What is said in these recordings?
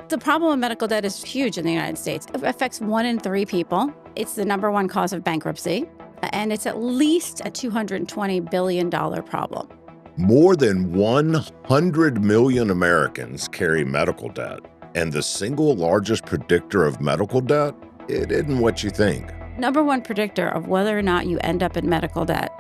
The problem with medical debt is huge in the United States. It affects 1 in 3 people. It's the number one cause of bankruptcy, and it's at least a $220 billion problem. More than 100 million Americans carry medical debt, and the single largest predictor of medical debt, it isn't what you think. Number one predictor of whether or not you end up in medical debt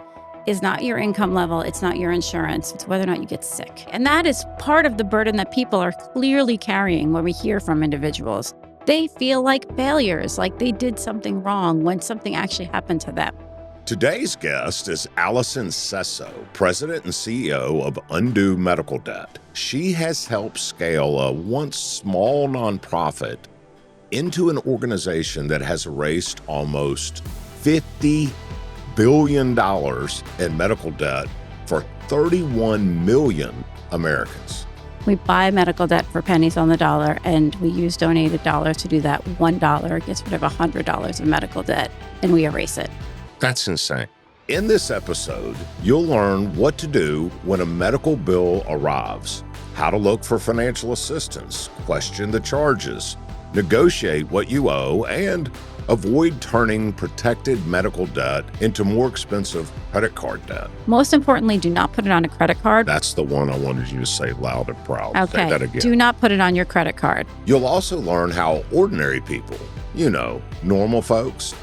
is not your income level, it's not your insurance, it's whether or not you get sick. And that is part of the burden that people are clearly carrying when we hear from individuals. They feel like failures, like they did something wrong when something actually happened to them. Today's guest is Allison Sesso, President and CEO of Undue Medical Debt. She has helped scale a once small nonprofit into an organization that has erased almost $50 billion in medical debt for 31 million Americans. We buy medical debt for pennies on the dollar, and we use donated dollars to do that. $1 gets rid of $100 of medical debt, and we erase it. That's insane. In this episode, you'll learn what to do when a medical bill arrives, how to look for financial assistance, question the charges, negotiate what you owe, and avoid turning protected medical debt into more expensive credit card debt. Most importantly, do not put it on a credit card. That's the one I wanted you to say loud and proud. Okay. Say that again. Do not put it on your credit card. You'll also learn how ordinary people, normal folks,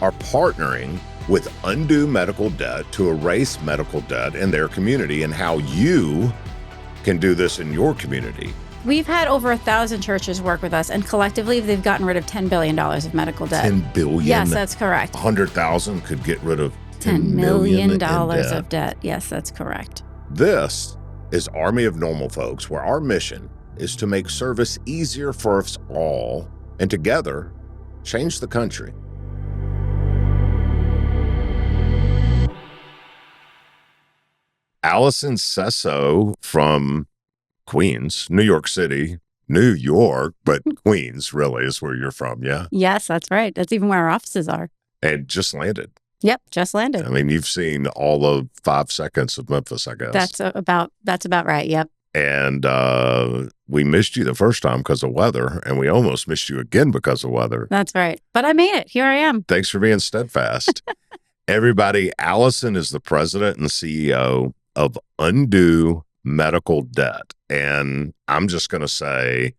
are partnering with Undue Medical Debt to erase medical debt in their community, and how you can do this in your community. We've had over 1,000 churches work with us, and collectively they've gotten rid of $10 billion of medical debt. $10 billion? Yes, that's correct. 100,000 could get rid of $10 million of debt. Yes, that's correct. This is Army of Normal Folks, where our mission is to make service easier for us all, and together, change the country. Allison Sesso from Queens, New York City, New York, but Queens really is where you're from, yeah? Yes, that's right. That's even where our offices are. And just landed. Yep, just landed. I mean, you've seen all of 5 seconds of Memphis, I guess. That's about right, yep. And we missed you the first time because of weather, and we almost missed you again because of weather. That's right. But I made it. Here I am. Thanks for being steadfast. Everybody, Allison is the president and CEO of Undue Medical Debt. And I'm just going to say,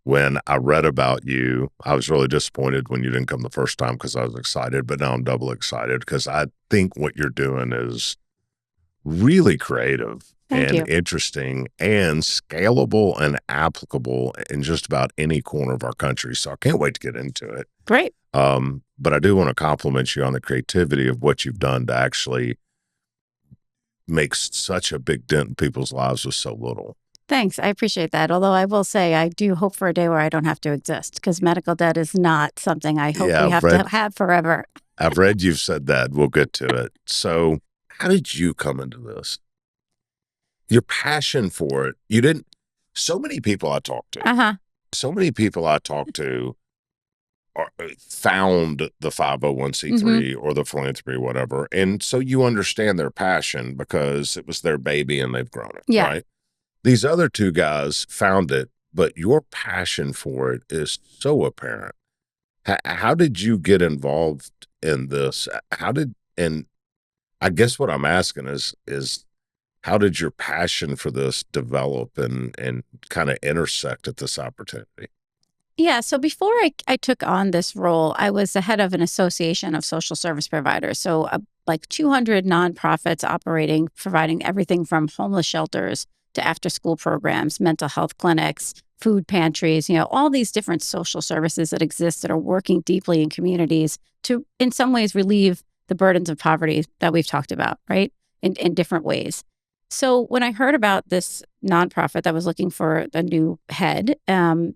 when I read about you, I was really disappointed when you didn't come the first time because I was excited, but now I'm double excited because I think what you're doing is really creative and interesting and scalable and applicable in just about any corner of our country. So I can't wait to get into it. Great. But I do want to compliment you on the creativity of what you've done to actually make such a big dent in people's lives with so little. Thanks. I appreciate that. Although I will say I do hope for a day where I don't have to exist, because medical debt is not something I hope we have to have forever. I've read you've said that. We'll get to it. So how did you come into this? Your passion for it. You didn't. So many people I talk to. So many people I talk to found the 501c3 or the philanthropy, whatever. And so you understand their passion because it was their baby and they've grown it, right? These other two guys found it, but your passion for it is so apparent. How did you get involved in this? And I guess what I'm asking is how did your passion for this develop and kind of intersect at this opportunity? Yeah. So before I took on this role, I was the head of an association of social service providers. So like 200 nonprofits providing everything from homeless shelters to after-school programs, mental health clinics, food pantries, all these different social services that exist that are working deeply in communities to, in some ways, relieve the burdens of poverty that we've talked about, right, in different ways. So when I heard about this nonprofit that was looking for a new head, and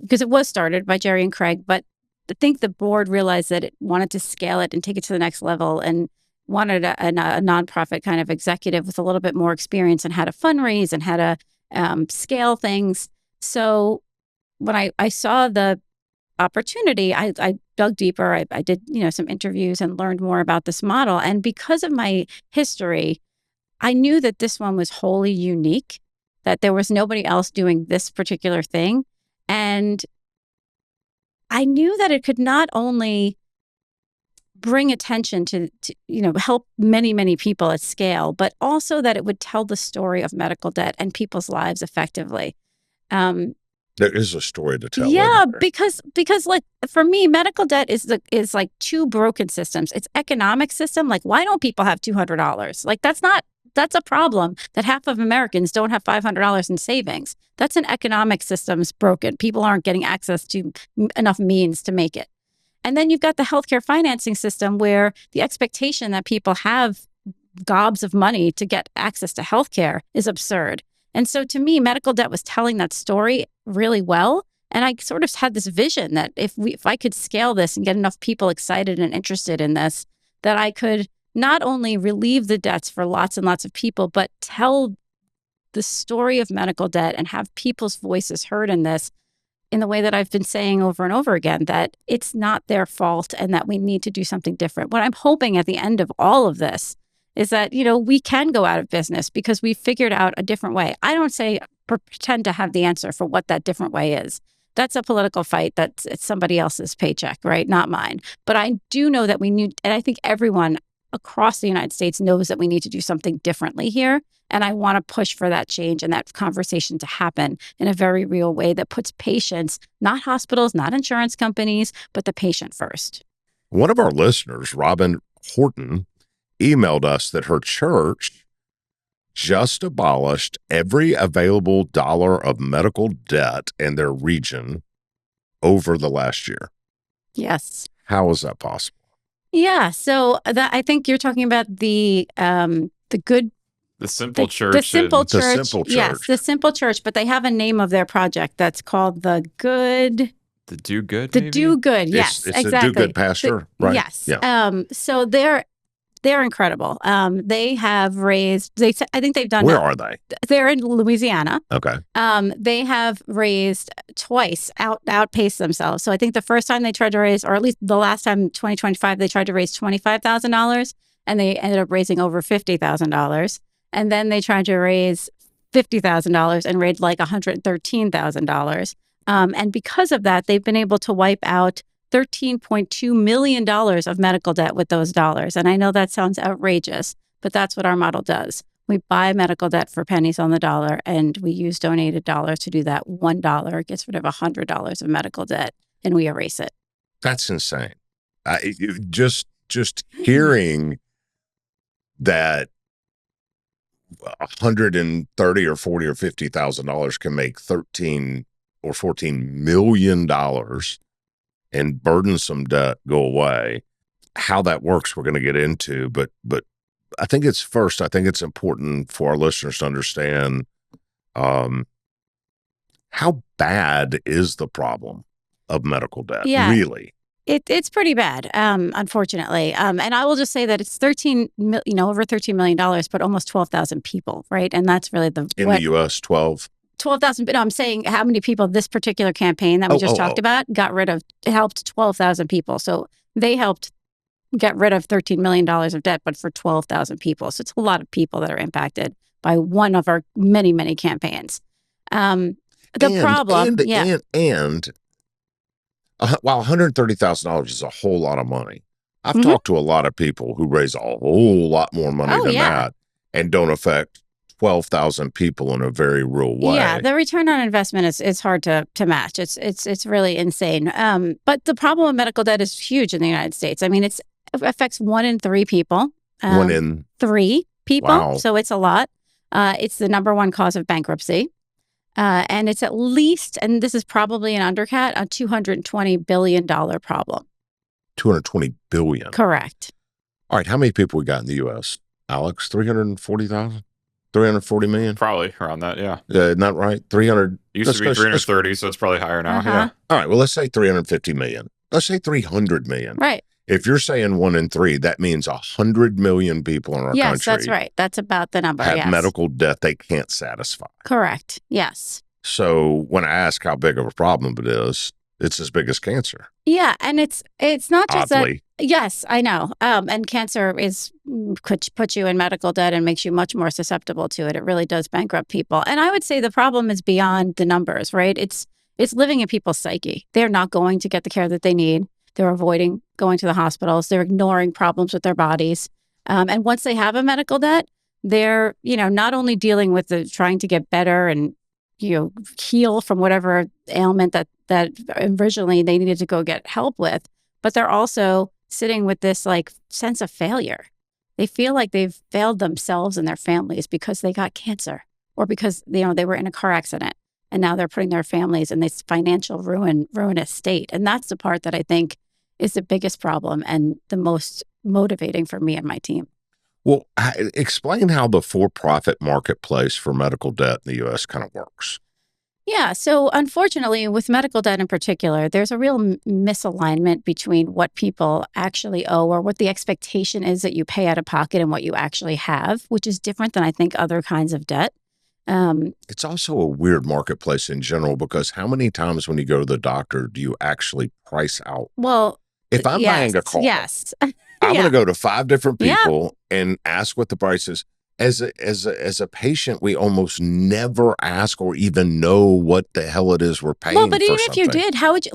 because it was started by Jerry and Craig, but I think the board realized that it wanted to scale it and take it to the next level and wanted a nonprofit kind of executive with a little bit more experience in how to fundraise and how to scale things. So when I saw the opportunity, I dug deeper. I did some interviews and learned more about this model. And because of my history, I knew that this one was wholly unique, that there was nobody else doing this particular thing. And I knew that it could not only bring attention to help many, many people at scale, but also that it would tell the story of medical debt and people's lives effectively. There is a story to tell. Yeah, because like for me, medical debt is like two broken systems. It's economic system. Like, why don't people have $200? Like, that's a problem that half of Americans don't have $500 in savings. That's an economic system's broken. People aren't getting access to enough means to make it. And then you've got the healthcare financing system where the expectation that people have gobs of money to get access to healthcare is absurd. And so to me, medical debt was telling that story really well. And I sort of had this vision that if I could scale this and get enough people excited and interested in this, that I could not only relieve the debts for lots and lots of people, but tell the story of medical debt and have people's voices heard in this in the way that I've been saying over and over again, that it's not their fault and that we need to do something different. What I'm hoping at the end of all of this is that, we can go out of business because we figured out a different way. I don't pretend to have the answer for what that different way is. That's a political fight. It's somebody else's paycheck, right? Not mine. But I do know that we need, and I think everyone across the United States knows that we need to do something differently here. And I want to push for that change and that conversation to happen in a very real way that puts patients, not hospitals, not insurance companies, but the patient first. One of our listeners, Robin Horton, emailed us that her church just abolished every available dollar of medical debt in their region over the last year. Yes. How is that possible? Yeah. So I think you're talking about the good. The Simple Church. The Simple Church. The Simple Church. Yes, the Simple Church, but they have a name of their project that's called the Good. The Do Good, The maybe? Do Good, yes, it's exactly. the Do Good pastor, right? Yes. Yeah. So they're incredible. They have raised, I think they've done. Where are they? They're in Louisiana. Okay. They have raised twice, outpaced themselves. So I think the first time they tried to raise, or at least the last time, 2025, they tried to raise $25,000 and they ended up raising over $50,000. And then they tried to raise $50,000 and raised like $113,000. And because of that, they've been able to wipe out $13.2 million of medical debt with those dollars. And I know that sounds outrageous, but that's what our model does. We buy medical debt for pennies on the dollar, and we use donated dollars to do that. $1 gets rid of $100 of medical debt, and we erase it. That's insane. Just hearing that 130 or 40 or $50,000 can make 13 or 14 million dollars and burdensome debt go away. How that works, we're going to get into, but I think it's important for our listeners to understand how bad is the problem of medical debt, really. It's pretty bad, unfortunately. And I will just say that it's over $13 million, but almost 12,000 people, right? And that's really in the U.S., 12,000. But I'm saying how many people this particular campaign that we just talked about got rid of. It helped 12,000 people. So they helped get rid of $13 million of debt, but for 12,000 people. So it's a lot of people that are impacted by one of our many, many campaigns. While $130,000 is a whole lot of money. I've talked to a lot of people who raise a whole lot more money than that and don't affect 12,000 people in a very real way. Yeah, the return on investment is hard to match. It's really insane. But the problem with medical debt is huge in the United States. I mean, it affects 1 in 3 people. 1 in 3 people. Wow. So it's a lot. It's the number one cause of bankruptcy. And it's at least, and this is probably an undercut, a $220 billion problem. $220 billion. Correct. All right. How many people we got in the U.S., Alex? 340,000? 340 million? Probably around that, yeah. Isn't that right? 300. Used to be 330, so it's probably higher now. Yeah. All right. Well, let's say 350 million. Let's say 300 million. Right. If you're saying 1 in 3, that means 100 million people in our country. Yes, that's right. That's about the number. Have medical debt they can't satisfy. Correct. Yes. So when I ask how big of a problem it is, it's as big as cancer. Yeah, and it's not just Oddly. that. Yes, I know. And cancer could put you in medical debt and makes you much more susceptible to it. It really does bankrupt people. And I would say the problem is beyond the numbers, right? It's it's living in people's psyche. They're not going to get the care that they need. They're avoiding going to the hospitals. They're ignoring problems with their bodies. And once they have a medical debt, they're, not only dealing with trying to get better and, heal from whatever ailment that originally they needed to go get help with, but they're also sitting with this like sense of failure. They feel like they've failed themselves and their families because they got cancer or because, they were in a car accident and now they're putting their families in this financial ruinous state. And that's the part that I think is the biggest problem and the most motivating for me and my team. Well, explain how the for-profit marketplace for medical debt in the U.S. kind of works. Yeah. So unfortunately, with medical debt in particular, there's a real misalignment between what people actually owe or what the expectation is that you pay out of pocket and what you actually have, which is different than I think other kinds of debt. It's also a weird marketplace in general because how many times when you go to the doctor do you actually price out? Well, if I'm buying a car, yes. I'm going to go to 5 different people and ask what the price is. As a patient, we almost never ask or even know what the hell it is we're paying for. Well, but even if you did, how would you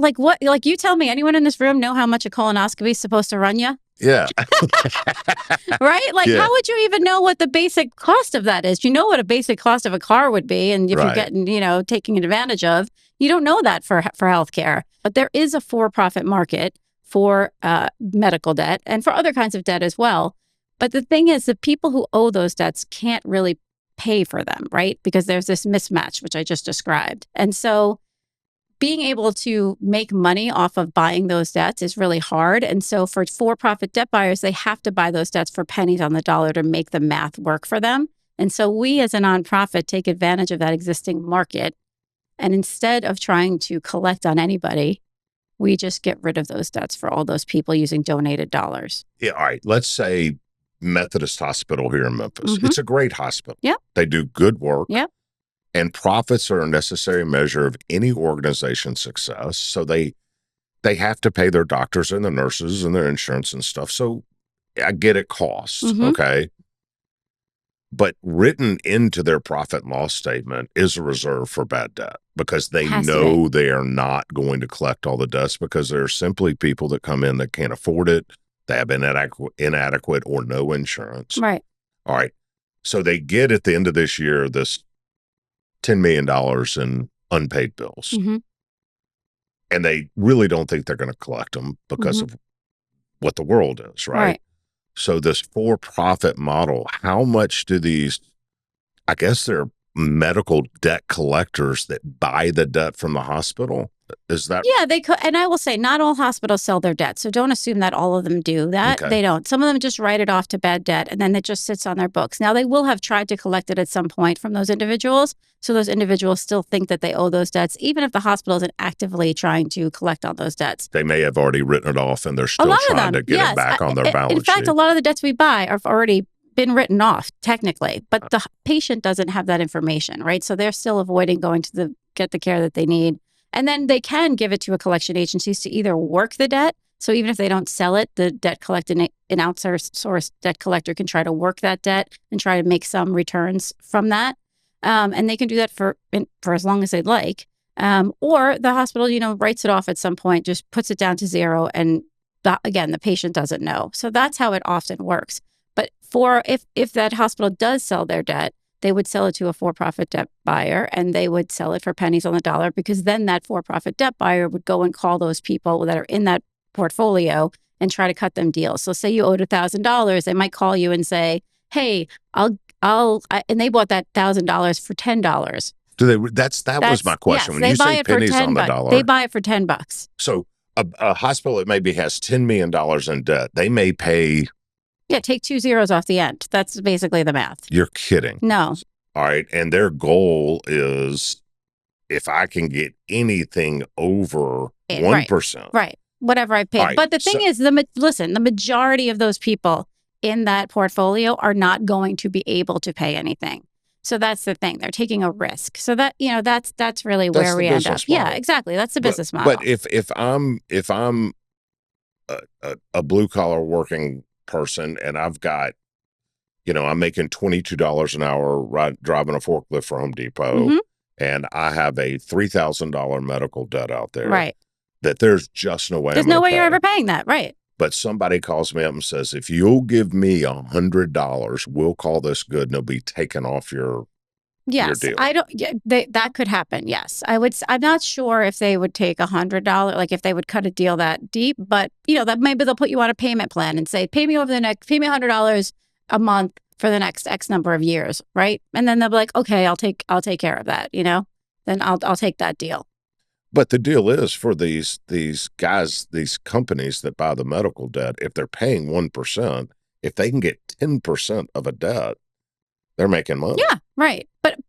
you tell me, anyone in this room know how much a colonoscopy is supposed to run you? Yeah. Right? How would you even know what the basic cost of that is? You know what a basic cost of a car would be. And if you're getting, taking advantage of, you don't know that for healthcare. But there is a for-profit market for medical debt and for other kinds of debt as well. But the thing is, the people who owe those debts can't really pay for them, right? Because there's this mismatch, which I just described. And so being able to make money off of buying those debts is really hard. And so for-profit debt buyers, they have to buy those debts for pennies on the dollar to make the math work for them. And so we as a nonprofit take advantage of that existing market. And instead of trying to collect on anybody, we just get rid of those debts for all those people using donated dollars. Yeah. All right. Let's say Methodist Hospital here in Memphis. Mm-hmm. It's a great hospital. Yep. They do good work. Yep. And profits are a necessary measure of any organization's success. So they have to pay their doctors and the nurses and their insurance and stuff. So I get it costs. Mm-hmm. Okay. But written into their profit and loss statement is a reserve for bad debt because they know they are not going to collect all the debts because there are simply people that come in that can't afford it. They have inadequate or no insurance. Right. All right. So they get at the end of this year this $10 million in unpaid bills. Mm-hmm. And they really don't think they're going to collect them because of what the world is, right? So this for-profit model, how much do these, I guess they're medical debt collectors that buy the debt from the hospital? Is that? Yeah, they could. And I will say not all hospitals sell their debt. So don't assume that all of them do that. Okay. They don't. Some of them just write it off to bad debt and then it just sits on their books. Now, they will have tried to collect it at some point from those individuals. So those individuals still think that they owe those debts, even if the hospital isn't actively trying to collect on those debts. They may have already written it off and they're still trying to get it back on their balance sheet. In fact, a lot of the debts we buy have already been written off technically, but the patient doesn't have that information, right? So they're still avoiding going to get the care that they need. And then they can give it to a collection agencies to either work the debt. So even if they don't sell it, the debt collecting an outsourced debt collector can try to work that debt and try to make some returns from that. And they can do that for as long as they'd like. Or the hospital, writes it off at some point, just puts it down to zero. And again, the patient doesn't know. So that's how it often works. But if that hospital does sell their debt, they would sell it to a for-profit debt buyer and they would sell it for pennies on the dollar because then that for-profit debt buyer would go and call those people that are in that portfolio and try to cut them deals. So say you owed $1,000, they might call you and say, hey, and they bought that $1,000 for $10. Do they? That was my question. Yes, when you say pennies on the dollar, they buy it for $10. So a hospital that maybe has $10 million in debt, they may pay. Yeah, take 2 zeros off the end. That's basically the math. You're kidding. No. All right. And their goal is if I can get anything over 1%. Right. Whatever I paid. Right, but the thing is, the majority of those people in that portfolio are not going to be able to pay anything. So that's the thing. They're taking a risk. So that, that's really where we end up. Model. Yeah, exactly. That's the business model. But if I'm a blue collar working person and I've got, I'm making $22 an hour driving a forklift for Home Depot and I have a $3,000 medical debt out there Right. that there's just no way There's I'm no gonna way pay. you're ever paying that. Right. But somebody calls me up and says, if you'll give me $100, we'll call this good and it'll be taken off your Yes, deal. I don't. Yeah, that could happen. Yes, I would. I'm not sure if they would take $100, like if they would cut a deal that deep. But that maybe they'll put you on a payment plan and say, pay me $100 a month for the next X number of years, right? And then they'll be like, okay, I'll take care of that. Then I'll take that deal. But the deal is for these guys, these companies that buy the medical debt, if they're paying 1%, if they can get 10% of a debt, they're making money. Yeah, right.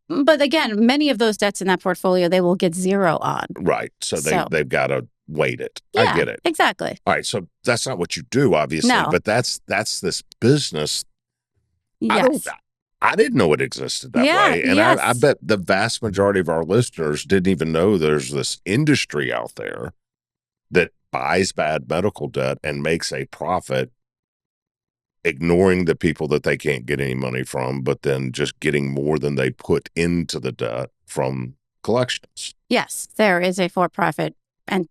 But again, many of those debts in that portfolio, they will get zero on. Right. So they've got to weight it. Yeah, I get it. Exactly. All right. So that's not what you do, obviously. No. But that's this business. Yes. I didn't know it existed that way. And yes. I bet the vast majority of our listeners didn't even know there's this industry out there that buys bad medical debt and makes a profit, ignoring the people that they can't get any money from, but then just getting more than they put into the debt from collections. Yes, there is a for-profit and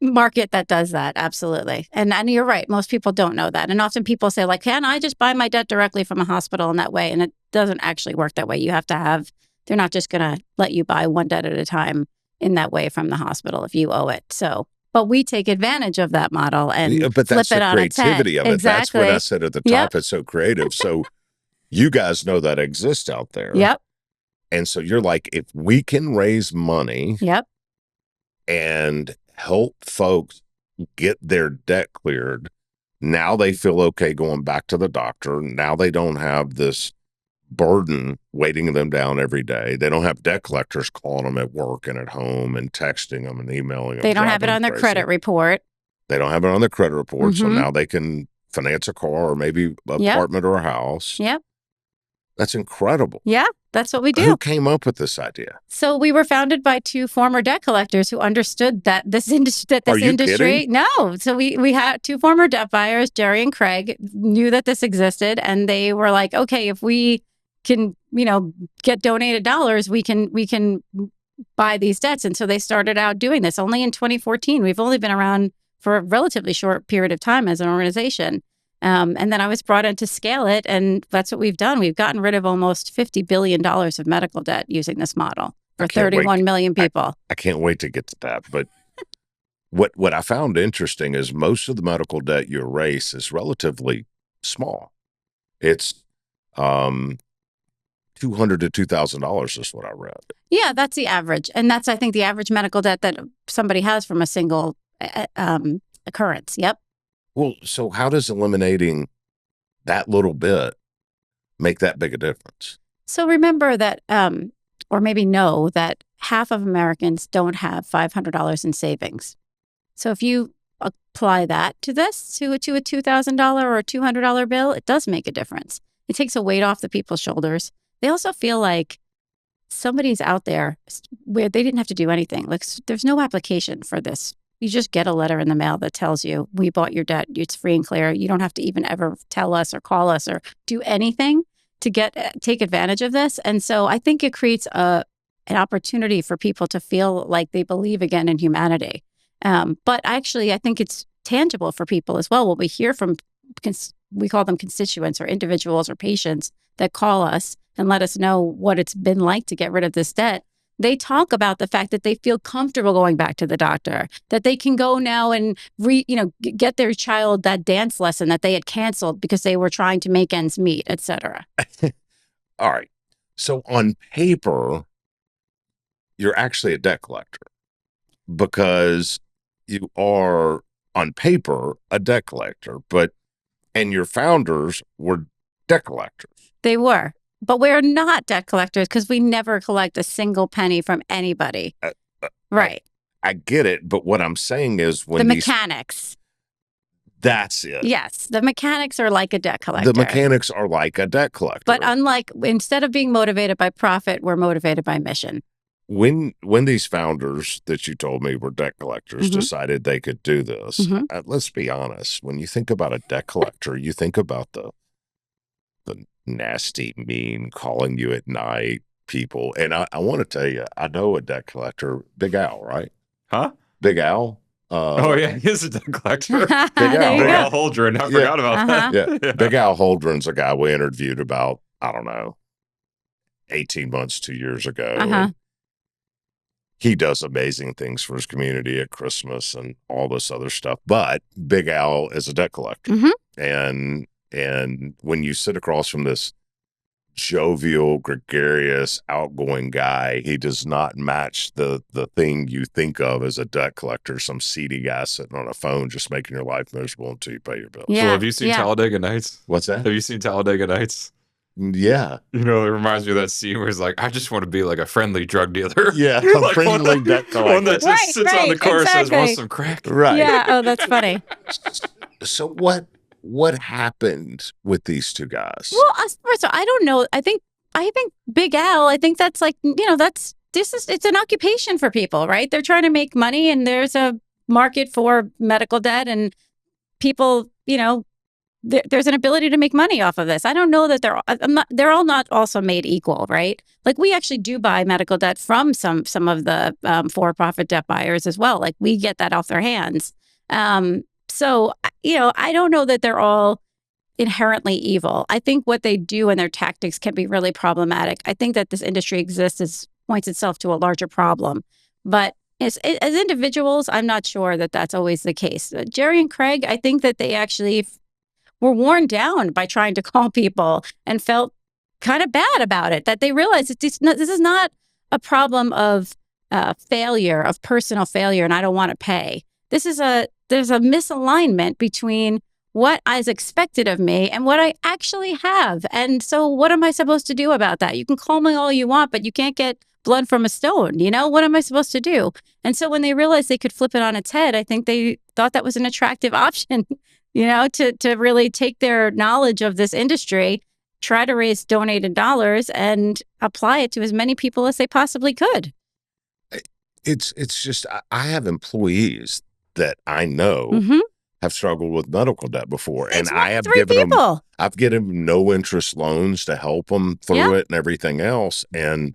market that does that. Absolutely. And you're right. Most people don't know that. And often people say, like, can I just buy my debt directly from a hospital in that way? And it doesn't actually work that way. You have to they're not just going to let you buy one debt at a time in that way from the hospital if you owe it. So, but we take advantage of that model and but that's flip it the on its head. creativity of it. Exactly. That's what I said at the top. It's so creative. So you guys know that exists out there. Yep. And so you're like, if we can raise money and help folks get their debt cleared, now they feel okay going back to the doctor. Now they don't have this burden weighting them down every day. They don't have debt collectors calling them at work and at home and texting them and emailing them. They don't have it on their credit report. They don't have it on their credit report. So now they can finance a car or maybe an apartment or a house. Yep. That's incredible. Yeah, that's what we do. Who came up with this idea? So we were founded by two former debt collectors who understood that this industry. Are you kidding? No. So we had two former debt buyers, Jerry and Craig, knew that this existed, and they were like, okay, if we can, get donated dollars, we can buy these debts. And so they started out doing this only in 2014. We've only been around for a relatively short period of time as an organization. And then I was brought in to scale it, and that's what we've done. We've gotten rid of almost $50 billion of medical debt using this model for 31 million people. I can't wait to get to that. But what I found interesting is most of the medical debt you erase is relatively small. It's $200 to $2,000 is what I read. Yeah, that's the average. And that's, I think, the average medical debt that somebody has from a single occurrence. Yep. Well, so how does eliminating that little bit make that big a difference? So remember that, or maybe know that half of Americans don't have $500 in savings. So if you apply that to this, to a $2,000 or a $200 bill, it does make a difference. It takes a weight off the people's shoulders. They also feel like somebody's out there where they didn't have to do anything. Like, there's no application for this. You just get a letter in the mail that tells you, we bought your debt. It's free and clear. You don't have to even ever tell us or call us or do anything to take advantage of this. And so I think it creates an opportunity for people to feel like they believe again in humanity. But actually, I think it's tangible for people as well. What we hear from, we call them constituents or individuals or patients that call us and let us know what it's been like to get rid of this debt. They talk about the fact that they feel comfortable going back to the doctor, that they can go now and get their child that dance lesson that they had canceled because they were trying to make ends meet, et cetera. All right. So on paper, you're actually a debt collector because you are on paper a debt collector, and your founders were debt collectors. They were. But we're not debt collectors because we never collect a single penny from anybody. Right. I get it. But what I'm saying is when the mechanics. That's it. Yes. The mechanics are like a debt collector. The mechanics are like a debt collector. But instead of being motivated by profit, we're motivated by mission. When these founders that you told me were debt collectors decided they could do this, let's be honest. When you think about a debt collector, you think about the nasty, mean, calling you at night, people. And I want to tell you, I know a debt collector, Big Al, right? Huh? Big Al. Oh yeah, he is a debt collector. Big Al. There you Big go. Al Holdren. I forgot about that. Yeah. Big Al Holdren's a guy we interviewed about, I don't know, 18 months, 2 years ago. And he does amazing things for his community at Christmas and all this other stuff. But Big Al is a debt collector. And when you sit across from this jovial, gregarious, outgoing guy, he does not match the thing you think of as a debt collector, some seedy guy sitting on a phone just making your life miserable until you pay your bills. Yeah. So have you seen Talladega Nights? What's that? Have you seen Talladega Nights? Yeah. You know, it reminds me of that scene where he's like, I just want to be like a friendly drug dealer. Yeah, Like friendly debt collector. one that just sits on the car and says, want some crack? Right. Yeah. Oh, that's funny. So what happened with these two guys? Well, first of all, I don't know. I think Big Al, I think that's like, it's an occupation for people, right? They're trying to make money and there's a market for medical debt and people, there's an ability to make money off of this. I don't know that they're all not also made equal, right? Like we actually do buy medical debt from some of the for-profit debt buyers as well. Like we get that off their hands. So, I don't know that they're all inherently evil. I think what they do and their tactics can be really problematic. I think that this industry points itself to a larger problem. But as individuals, I'm not sure that that's always the case. Jerry and Craig, I think that they actually were worn down by trying to call people and felt kind of bad about it, that they realized that this is not a problem of failure, of personal failure, and I don't want to pay. There's a misalignment between what is expected of me and what I actually have. And so what am I supposed to do about that? You can call me all you want, but you can't get blood from a stone. What am I supposed to do? And so when they realized they could flip it on its head, I think they thought that was an attractive option, to really take their knowledge of this industry, try to raise donated dollars and apply it to as many people as they possibly could. It's just, I have employees that I know have struggled with medical debt before. And I have given them no interest loans to help them through it and everything else. And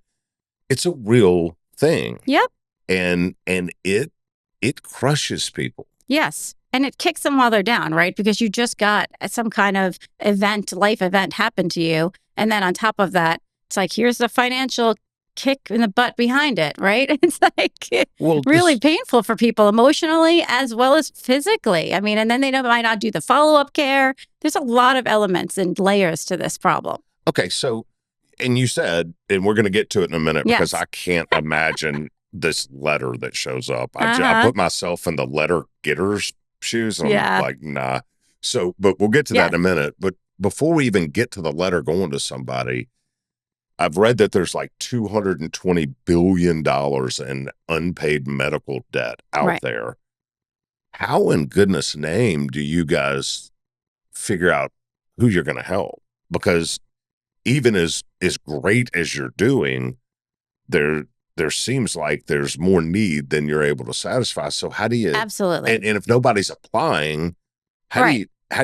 it's a real thing. Yep. And it crushes people. Yes. And it kicks them while they're down, right? Because you just got some kind of life event happen to you. And then on top of that, it's like, here's the financial kick in the butt behind it, right? It's like really painful for people emotionally as well as physically. I mean, and then they might not do the follow-up care. There's a lot of elements and layers to this problem. Okay, so, and you said, and we're going to get to it in a minute because I can't imagine this letter that shows up. I put myself in the letter getter's shoes and I'm like, nah. So, but we'll get to that in a minute. But before we even get to the letter going to somebody, I've read that there's like $220 billion in unpaid medical debt out there. How in goodness name do you guys figure out who you're going to help? Because even as great as you're doing, there seems like there's more need than you're able to satisfy. So how do you absolutely? And if nobody's applying, how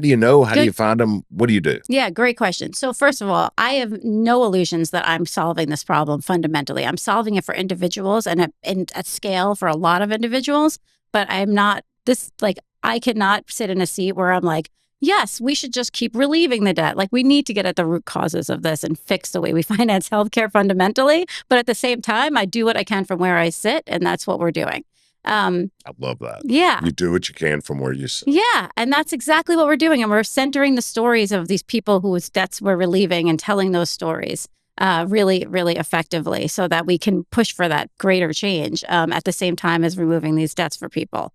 do you know? How do you find them? What do you do? Yeah, great question. So first of all, I have no illusions that I'm solving this problem fundamentally. I'm solving it for individuals and at scale for a lot of individuals, but I'm not I cannot sit in a seat where I'm like, yes, we should just keep relieving the debt. Like we need to get at the root causes of this and fix the way we finance healthcare fundamentally. But at the same time, I do what I can from where I sit, and that's what we're doing. I love that. Yeah. You do what you can from where you sit. Yeah. And that's exactly what we're doing. And we're centering the stories of these people whose debts we're relieving and telling those stories really, really effectively so that we can push for that greater change at the same time as removing these debts for people.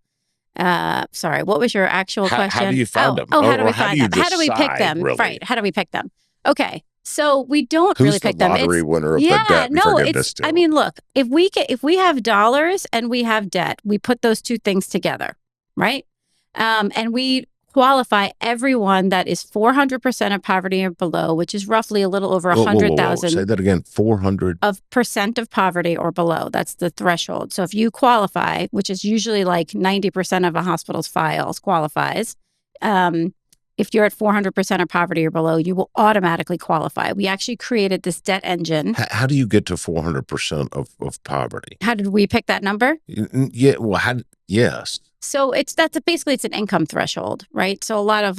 Sorry, what was your actual question? How do you find them? How do we find them? How do we pick them? Really? Right. How do we pick them? Okay. So we don't really pick them. Who's the lottery winner of the debt and forgiveness deal? I mean, look, if we have dollars and we have debt, we put those two things together, right? And we qualify everyone that is 400% of poverty or below, which is roughly a little over 100,000. Say that again, 400 of percent of poverty or below. That's the threshold. So if you qualify, which is usually like 90% of a hospital's files qualifies, if you're at 400% of poverty or below, you will automatically qualify. We actually created this debt engine. How do you get to 400% of poverty? How did we pick that number? Yeah, well, yes. So basically it's an income threshold, right? So a lot of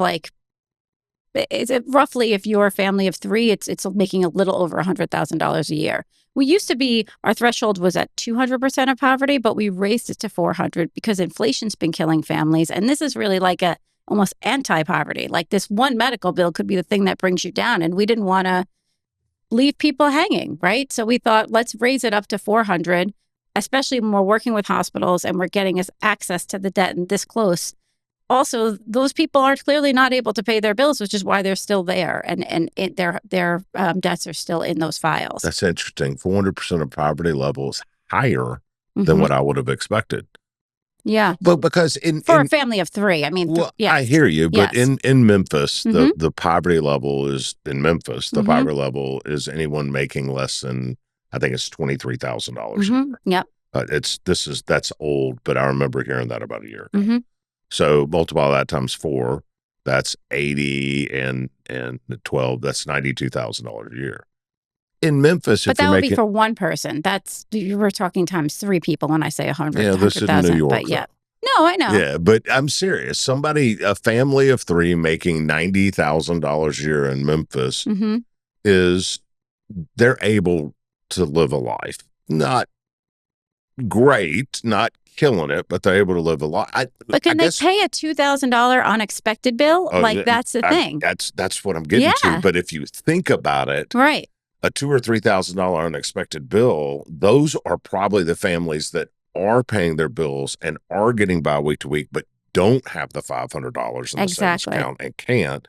roughly, if you're a family of three, it's making a little over $100,000 a year. We used to be, our threshold was at 200% of poverty, but we raised it to 400 because inflation's been killing families. And this is really like a almost anti-poverty. Like this one medical bill could be the thing that brings you down. And we didn't want to leave people hanging, right? So we thought, let's raise it up to 400, especially when we're working with hospitals and we're getting us access to the debt and this close. Also, those people are clearly not able to pay their bills, which is why they're still there, and their debts are still in those files. That's interesting. 400% of poverty level is higher than what I would have expected. Yeah, but because for a family of three, I mean, well, yes. I hear you, but yes. in Memphis, the poverty level is in Memphis. The poverty level is anyone making less than, I think it's $23,000 a year. Yep. That's old, but I remember hearing that about a year ago. So multiply that times 4, that's 80 and 12, that's $92,000 a year. In Memphis, but that would be for one person. You were talking times 3 people when I say 100. Yeah, this is New York. But yeah, no, I know. Yeah, but I'm serious. A family of 3 making $90,000 a year in Memphis they're able to live a life. Not great, not killing it, but they're able to live a life. But can they pay a $2,000 unexpected bill? That's the thing. That's what I'm getting to. But if you think about it, right. A $2,000 or $3,000 unexpected bill, those are probably the families that are paying their bills and are getting by week to week, but don't have the $500 in the savings account and can't.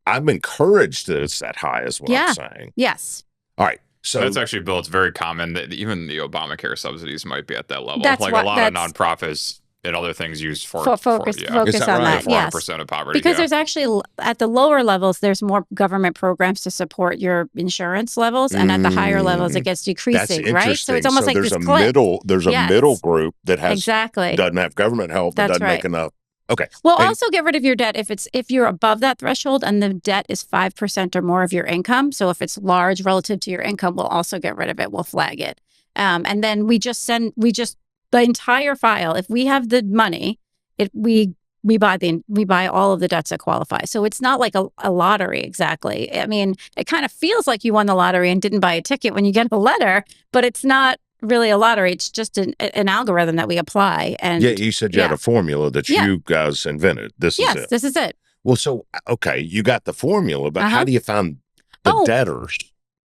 I'm encouraged that it's that high, is what I'm saying. Yes. All right. So that's actually, Bill, it's very common that even the Obamacare subsidies might be at that level. That's like a lot of nonprofits and other things use focus on that. 400% of poverty. Because there's actually, at the lower levels, there's more government programs to support your insurance levels. And at the higher levels, it gets decreasing, right? So it's almost like there's this there's a middle group that doesn't have government help, but doesn't make enough. Okay. Well, also get rid of your debt if you're above that threshold and the debt is 5% or more of your income. So if it's large relative to your income, we'll also get rid of it. We'll flag it. And then the entire file, if we have the money, we buy all of the debts that qualify. So it's not like a lottery exactly. I mean, it kind of feels like you won the lottery and didn't buy a ticket when you get a letter, but it's not really a lottery. It's just an algorithm that we apply. And you said you had a formula that you guys invented. This is it. Well, so, okay, you got the formula, but how do you find the debtors?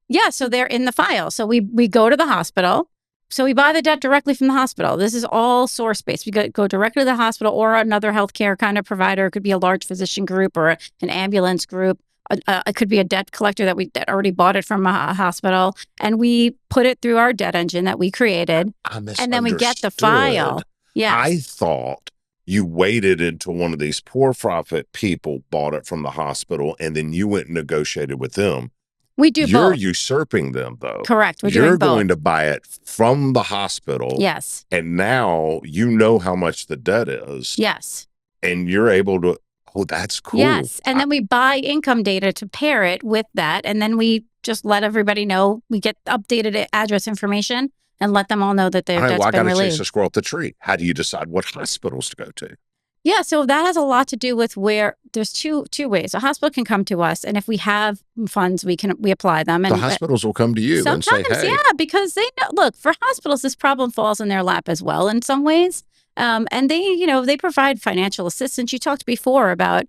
Yeah, so they're in the file. So we go to the hospital. So we buy the debt directly from the hospital. This is all source-based. We go directly to the hospital or another healthcare kind of provider. It could be a large physician group or an ambulance group. It could be a debt collector that already bought it from a hospital. And we put it through our debt engine that we created. And then we get the file. Yeah. I thought you waited until one of these for-profit people bought it from the hospital, and then you went and negotiated with them. We do both. You're usurping them, though. Correct. You're going to buy it from the hospital. Yes. And now you know how much the debt is. Yes. And you're able to, that's cool. Yes. And then we buy income data to pair it with that. And then we just let everybody know. We get updated address information and let them all know that their debt's been relieved. I got to chase a squirrel up the tree. How do you decide what hospitals to go to? Yeah, so that has a lot to do with where there's two ways. A hospital can come to us, and if we have funds, we apply them. And the hospitals will come to you and say, hey. Yeah, because they know, look, for hospitals, this problem falls in their lap as well in some ways. And they provide financial assistance. You talked before about,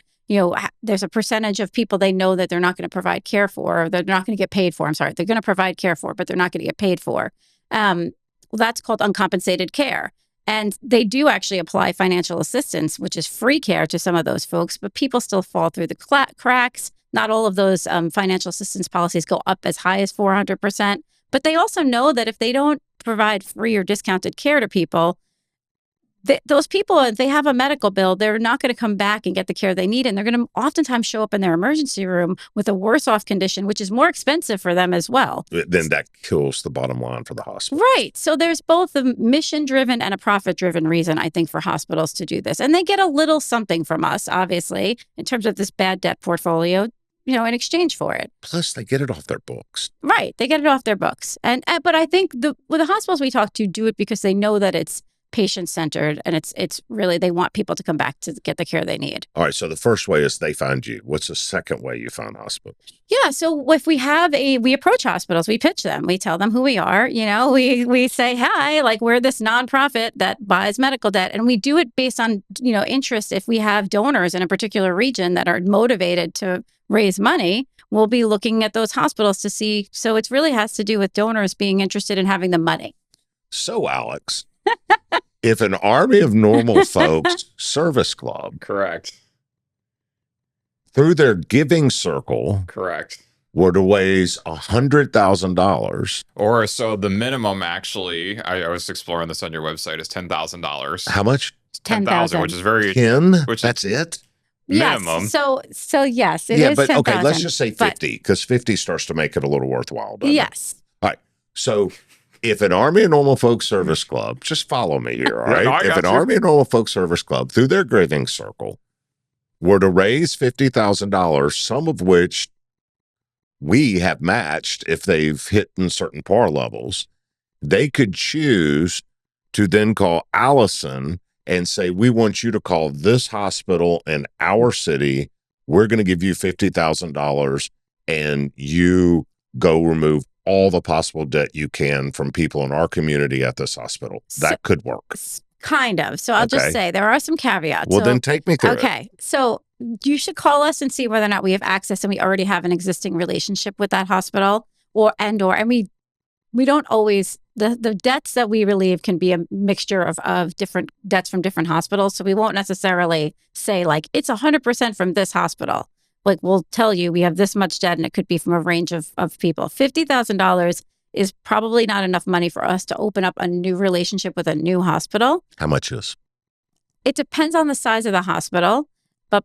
there's a percentage of people they know that they're not going to provide care for, or they're not going to get paid for. I'm sorry, they're going to provide care for, but they're not going to get paid for. Well, that's called uncompensated care. And they do actually apply financial assistance, which is free care to some of those folks, but people still fall through the cracks. Not all of those financial assistance policies go up as high as 400%. But they also know that if they don't provide free or discounted care to people, those people, if they have a medical bill, they're not going to come back and get the care they need. And they're going to oftentimes show up in their emergency room with a worse off condition, which is more expensive for them as well. Then that kills the bottom line for the hospital. Right. So there's both a mission driven and a profit driven reason, I think, for hospitals to do this. And they get a little something from us, obviously, in terms of this bad debt portfolio, in exchange for it. Plus, they get it off their books. Right. They get it off their books. But I think with the hospitals we talk to do it because they know that it's patient-centered, and it's really, they want people to come back to get the care they need. All right, so the first way is they find you. What's the second way you find hospitals? Yeah, so if we approach hospitals, we pitch them, we tell them who we are, we say, hi, like we're this nonprofit that buys medical debt, and we do it based on, interest. If we have donors in a particular region that are motivated to raise money, we'll be looking at those hospitals to see. So it really has to do with donors being interested in having the money. So, Alex, if an Army of Normal Folks Service Club, Correct. through their giving circle, Correct. were to raise $100,000, Or so the minimum, actually, I was exploring this on your website, is $10,000. how much? 10,000, which is very 10? Which That's it? minimum. Yes. So yes, it is but 10,000. okay, let's just say 50, because 50 starts to make it a little worthwhile. Doesn't it? Yes. All right. So if an Army of Normal Folks Service Club, just follow me here, all right? No, I If got an you. Army of Normal Folks Service Club, through their giving circle, were to raise $50,000, some of which we have matched if they've hit in certain par levels, they could choose to then call Allison and say, we want you to call this hospital in our city. We're going to give you $50,000 and you go remove all the possible debt you can from people in our community at this hospital. That could work. Kind of. So I'll Okay. just say there are some caveats. Well, So- then take me through it. Okay. So you should call us and see whether or not we have access and we already have an existing relationship with that hospital and we don't always, the debts that we relieve can be a mixture of different debts from different hospitals. So we won't necessarily say like, it's 100% from this hospital. Like we'll tell you we have this much debt and it could be from a range of people. $50,000 is probably not enough money for us to open up a new relationship with a new hospital. How much is? It depends on the size of the hospital, but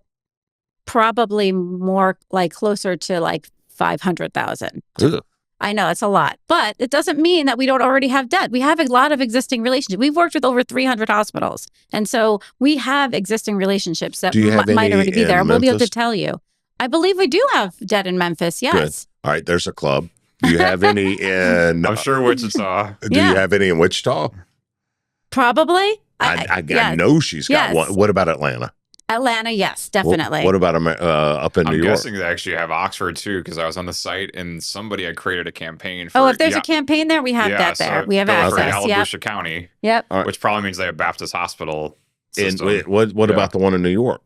probably more like closer to like 500,000. Ugh. I know it's a lot, but it doesn't mean that we don't already have debt. We have a lot of existing relationships. We've worked with over 300 hospitals. And so we have existing relationships that Do you have might any already be there. in We'll be able to Memphis? tell you. I believe we do have debt in Memphis. Yes. All right, there's a club. Do you have any in? I'm sure Wichita. Do Yeah. you have any in Wichita? Probably. I yes. know she's got Yes. one. What about Atlanta? Atlanta. Yes, definitely. What about up in New I'm York? guessing they actually have Oxford too, because I was on the site and somebody had created a campaign for. If there's a campaign there, we have that there. so We have go for access. Yep. Alabusa County, Yep. All right. which probably means they have Baptist Hospital And system. what Yeah. about the one in New York?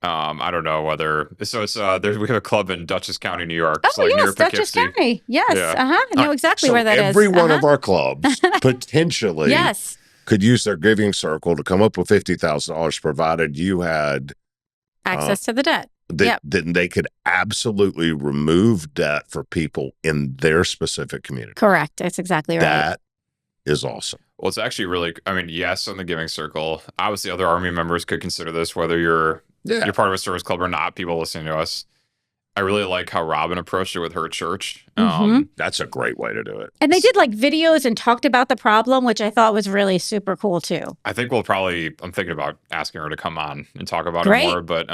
I don't know whether so. It's we have a club in Dutchess County, New York. Oh, It's like near yes, Dutchess Poughkeepsie. County. Yes. Yeah. I know exactly So where that is. every one of our clubs potentially Yes. could use their giving circle to come up with $50,000, provided you had Access to the debt. that. Then they could absolutely remove debt for people in their specific community. Correct. That's exactly right. That is awesome. Well, it's actually really. I mean, yes, on the giving circle. Obviously, other Army members could consider this, whether you're part of a service club or not. People listening to us. I really like how Robin approached it with her church. Mhm. That's a great way to do it. And they did like videos and talked about the problem, which I thought was really super cool too. I think we'll probably. I'm thinking about asking her to come on and talk about Great. it more. But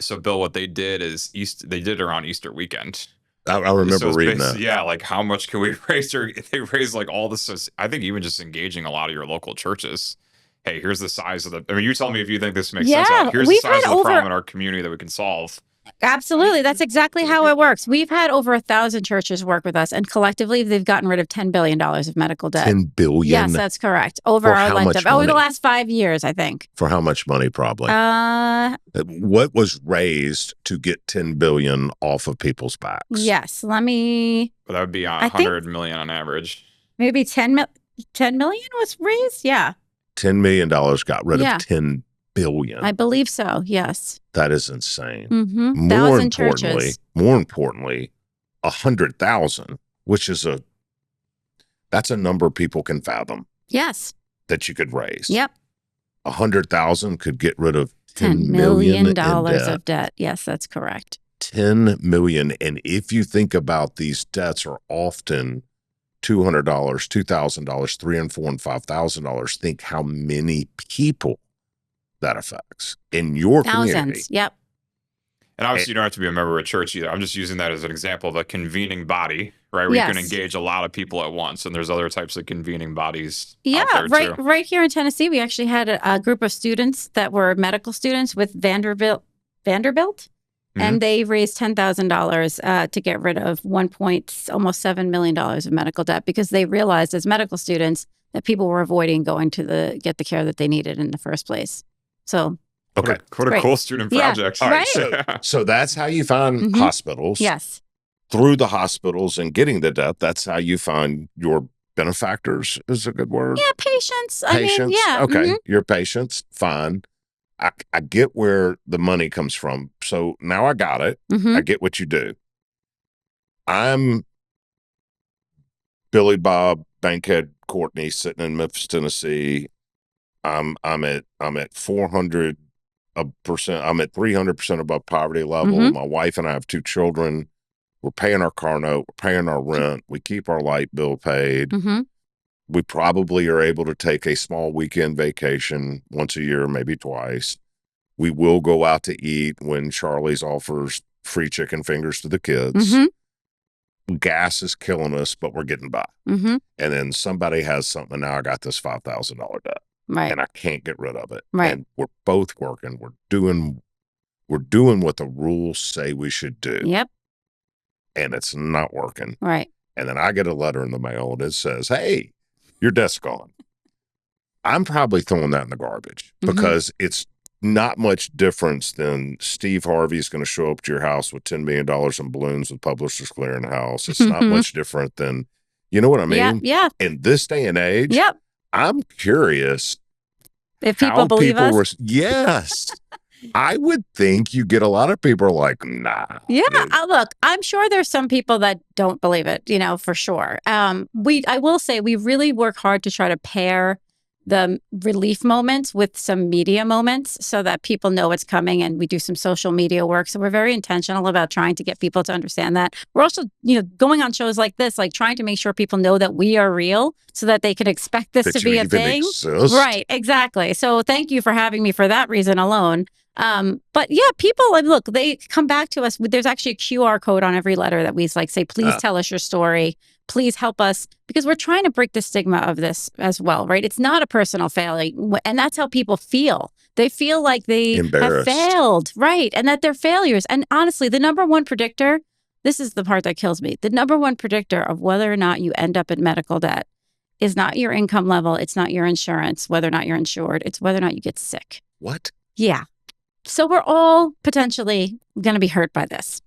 so Bill, what they did is they did it around Easter weekend. I remember So it's reading that. Yeah, like how much can we raise? They raised like all this. I think even just engaging a lot of your local churches. Hey, here's the size of the. I mean, you tell me if you think this makes sense. Yeah, Here's the we've size had of the over- problem in our community that we can solve. Absolutely. That's exactly how it works. We've had over 1,000 churches work with us, and collectively they've gotten rid of $10 billion of medical debt. 10 billion. Yes, that's correct. Over For our how length much of over the money? last 5 years, I think. For how much money, probably? Uh What was raised to get 10 billion off of people's backs? yes. Let me But that would be I think- 100 million on average. maybe 10 million was raised. Yeah. $10 million got rid Yeah. of 10 billion. I believe so. Yes. That is insane. Mm-hmm. More 1,000 importantly, churches. 100,000, which is that's a number people can fathom. Yes. that you could raise. Yep. 100,000 could get rid of $10 million of debt. Yes, that's correct. 10 million. And if you think about these debts are often $200, $2,000, $3,000 and $4,000 and $5,000, think how many people that affects in your community. Thousands. Yep. And obviously, you don't have to be a member of a church either. I'm just using that as an example of a convening body, right? Where you can engage a lot of people at once. And there's other types of convening bodies. Yeah, out there too. Right here in Tennessee, we actually had a group of students that were medical students with Vanderbilt, and they raised $10,000 to get rid of almost $7 million of medical debt because they realized as medical students that people were avoiding going to get the care that they needed in the first place. So. Okay. What a cool student project. All right. So that's how you find hospitals. Yes. Through the hospitals and getting the debt, that's how you find your benefactors is a good word. Yeah, patients. Patients. Okay. Your patients. Fine. I get where the money comes from. So now I got it. I get what you do. I'm Billy Bob Bankhead Courtney sitting in Memphis, Tennessee. I'm at 400%. I'm at 300% above poverty level. My wife and I have 2 children. We're paying our car note. We're paying our rent. We keep our light bill paid. We probably are able to take a small weekend vacation once a year, maybe twice. We will go out to eat when Charlie's offers free chicken fingers to the kids. Gas is killing us, but we're getting by. And then somebody has something. Now I got this $5,000 debt. Right. And I can't get rid of it. Right. And we're both working. We're doing what the rules say we should do. Yep. And it's not working. Right. And then I get a letter in the mail and it says, hey, your debt's gone. I'm probably throwing that in the garbage because it's not much difference than Steve Harvey's going to show up to your house with $10 million in balloons with Publishers Clearinghouse. It's not much different than, you know what I mean? Yeah. In this day and age, I'm curious if people believe us. Yes. I would think you get a lot of people like, nah. Yeah. Look, I'm sure there's some people that don't believe it, for sure. I will say we really work hard to try to pair the relief moments with some media moments so that people know it's coming, and we do some social media work. So we're very intentional about trying to get people to understand that. We're also, going on shows like this, like trying to make sure people know that we are real so that they can expect this to be a thing. Exist. Right, exactly. So thank you for having me for that reason alone. But yeah, people look, they come back to us. There's actually a QR code on every letter that we say, please tell us your story. Please help us, because we're trying to break the stigma of this as well, right? It's not a personal failing. And that's how people feel. They feel like they have failed, right? And that they're failures. And honestly, the number one predictor, this is the part that kills me. The number one predictor of whether or not you end up in medical debt is not your income level. It's not your insurance, whether or not you're insured. It's whether or not you get sick. What? Yeah. So we're all potentially going to be hurt by this.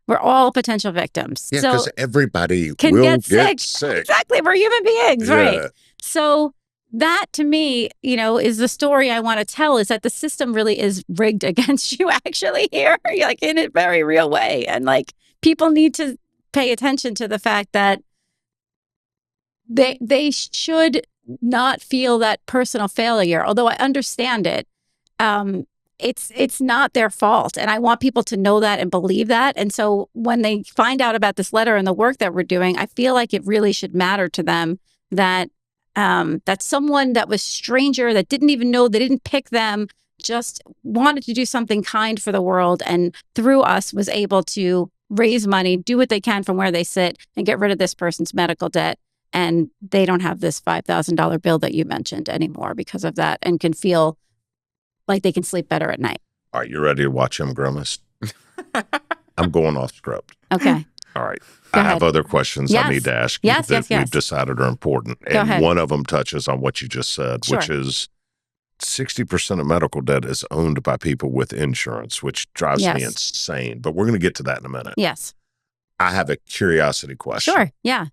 We're all potential victims. Yeah, because everybody can will get sick. Exactly. We're human beings, right? So that to me, is the story I want to tell, is that the system really is rigged against you actually here, like in a very real way. And people need to pay attention to the fact that they should not feel that personal failure, although I understand it. It's not their fault. And I want people to know that and believe that. And so when they find out about this letter and the work that we're doing, I feel like it really should matter to them that that someone that was stranger, that didn't even know, they didn't pick them, just wanted to do something kind for the world, and through us was able to raise money, do what they can from where they sit, and get rid of this person's medical debt. And they don't have this $5,000 bill that you mentioned anymore because of that, and can feel like they can sleep better at night. All right, you ready to watch him grimace? I'm going off script. Okay. All right. I have other questions I need to ask you that we've decided are important. And one of them touches on what you just said, which is 60% of medical debt is owned by people with insurance, which drives me insane. But we're going to get to that in a minute. Yes. I have a curiosity question. Sure. Yeah.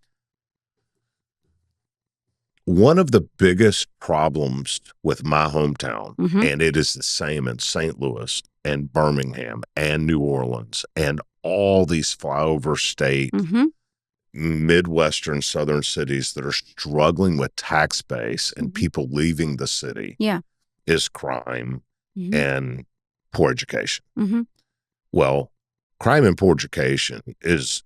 One of the biggest problems with my hometown, and it is the same in St. Louis and Birmingham and New Orleans and all these flyover state Midwestern southern cities that are struggling with tax base and people leaving the city is crime and poor education. Well, crime and poor education is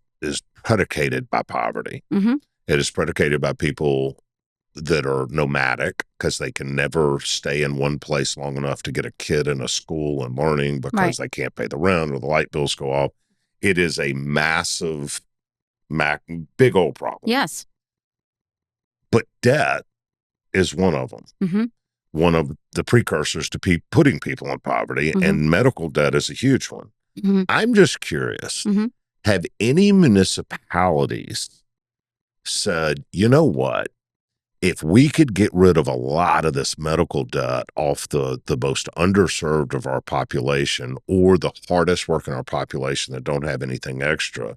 predicated by poverty. It is predicated by people that are nomadic because they can never stay in one place long enough to get a kid in a school and learning because they can't pay the rent or the light bills go off. It is a massive, big old problem. Yes. But debt is one of them. One of the precursors to putting people in poverty, and medical debt is a huge one. I'm just curious, have any municipalities said, you know what, if we could get rid of a lot of this medical debt off the most underserved of our population or the hardest working our population that don't have anything extra,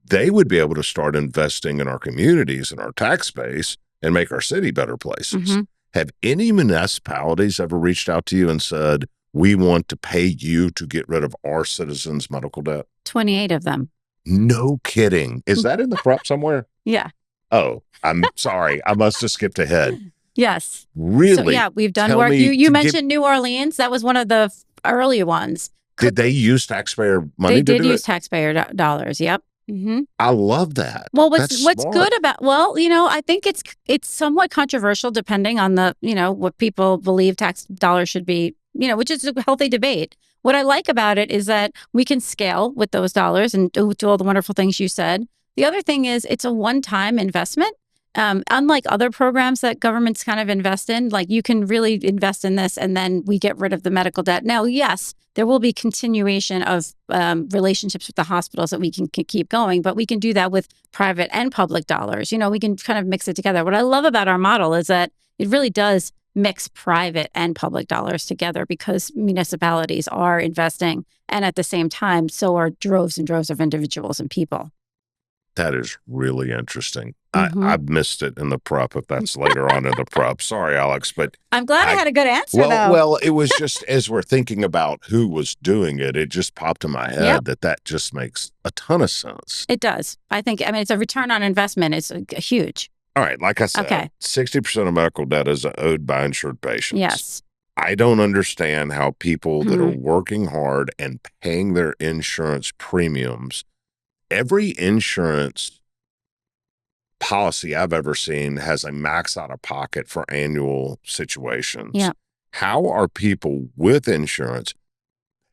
they would be able to start investing in our communities and our tax base and make our city better places. Have any municipalities ever reached out to you and said, we want to pay you to get rid of our citizens' medical debt? 28 of them. No kidding. Is that in the prep somewhere? Yeah. Oh, I'm sorry. I must have skipped ahead. Yes. Really? So, yeah, we've done work. You mentioned New Orleans. That was one of the early ones. Did they use taxpayer money They to do it? did use taxpayer dollars. Yep. I love that. Well, what's good about, I think it's somewhat controversial depending on what people believe tax dollars should be, which is a healthy debate. What I like about it is that we can scale with those dollars and do all the wonderful things you said. The other thing is it's a one-time investment. Unlike other programs that governments kind of invest in, like you can really invest in this and then we get rid of the medical debt. Now, yes, there will be continuation of relationships with the hospitals that we can keep going, but we can do that with private and public dollars. We can kind of mix it together. What I love about our model is that it really does mix private and public dollars together because municipalities are investing and at the same time, so are droves and droves of individuals and people. That is really interesting. I missed it in the prep, if that's later on in the prep. Sorry, Alex, but I'm glad I had a good answer, though. Well, it was just as we're thinking about who was doing it, it just popped in my head that just makes a ton of sense. It does. It's a return on investment. It's huge. All right, like I said, 60% of medical debt is owed by insured patients. Yes. I don't understand how people that are working hard and paying their insurance premiums, every insurance policy I've ever seen has a max out of pocket for annual situations. Yeah. How are people with insurance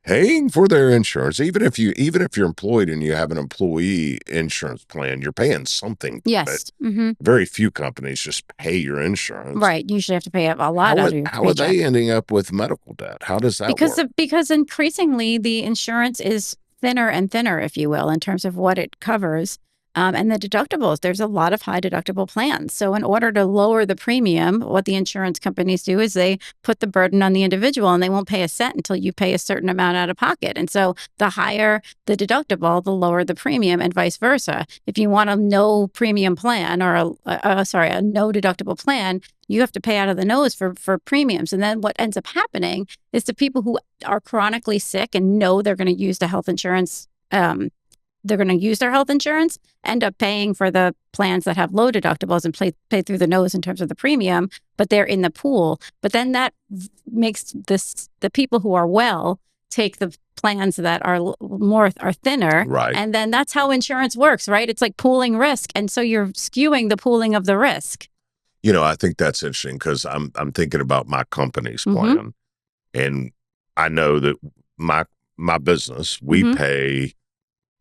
paying for their insurance? Even if you're employed and you have an employee insurance plan, you're paying something. Yes. Very few companies just pay your insurance. Right. You usually have to pay a lot out of your How are they ending up with medical debt? How does that work? Because increasingly the insurance is thinner and thinner, if you will, in terms of what it covers. And the deductibles, there's a lot of high deductible plans. So in order to lower the premium, what the insurance companies do is they put the burden on the individual and they won't pay a cent until you pay a certain amount out of pocket. And so the higher the deductible, the lower the premium and vice versa. If you want a no premium plan or a no deductible plan, you have to pay out of the nose for premiums. And then what ends up happening is the people who are chronically sick and know they're going to use the health insurance, they're going to use their health insurance, end up paying for the plans that have low deductibles and pay through the nose in terms of the premium, but they're in the pool. But then that makes the people who are well take the plans that are thinner. Right. And then that's how insurance works, right? It's like pooling risk. And so you're skewing the pooling of the risk. I think that's interesting because I'm thinking about my company's plan. And I know that my business, we pay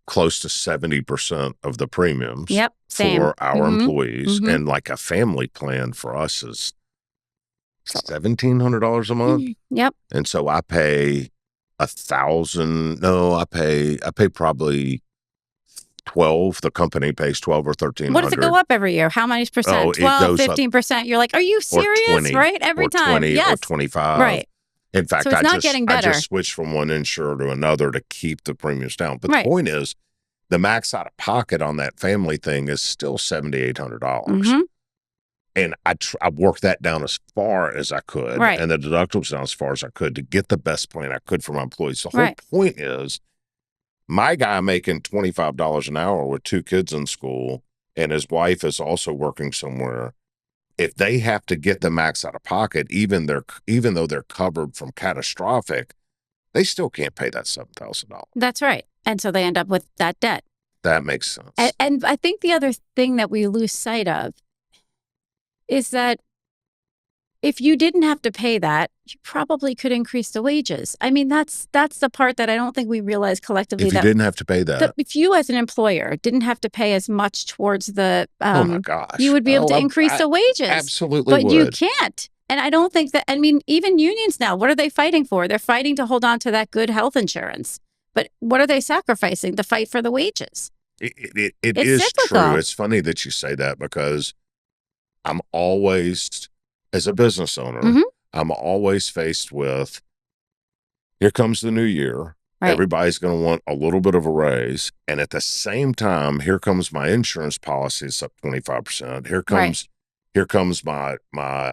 close to 70% of the premiums for our employees. And like a family plan for us is $1,700 a month. Yep. And so I pay $1,000. No, I pay probably 12. The company pays 12 or 1,300. What does it go up every year? How many percent? 12, 15%. You're like, are you serious? 20, right? Every time. 20 yes. or 25. Right. In fact, so it's not getting better. I just switched from one insurer to another to keep the premiums down. But the point is, the max out of pocket on that family thing is still $7,800. And I worked that down as far as I could. Right. And the deductibles down as far as I could to get the best plan I could for my employees. The whole point is My guy making $25 an hour with 2 kids in school and his wife is also working somewhere, if they have to get the max out of pocket, even though they're covered from catastrophic, they still can't pay that $7,000. That's right. And so they end up with that debt. That makes sense. And I think the other thing that we lose sight of is that if you didn't have to pay that, you probably could increase the wages. I mean, that's the part that I don't think we realize collectively. If you didn't have to pay that. If you as an employer didn't have to pay as much towards the, oh my gosh, you would be able to increase the wages. Absolutely but would. You can't. And I don't think that, I mean, even unions now, what are they fighting for? They're fighting to hold on to that good health insurance. But what are they sacrificing? The fight for the wages. It is true. It's funny that you say that because I'm always, as a business owner, I'm always faced with, here comes the new year. Right. Everybody's going to want a little bit of a raise. And at the same time, here comes my insurance policy. It's up 25%. Here comes my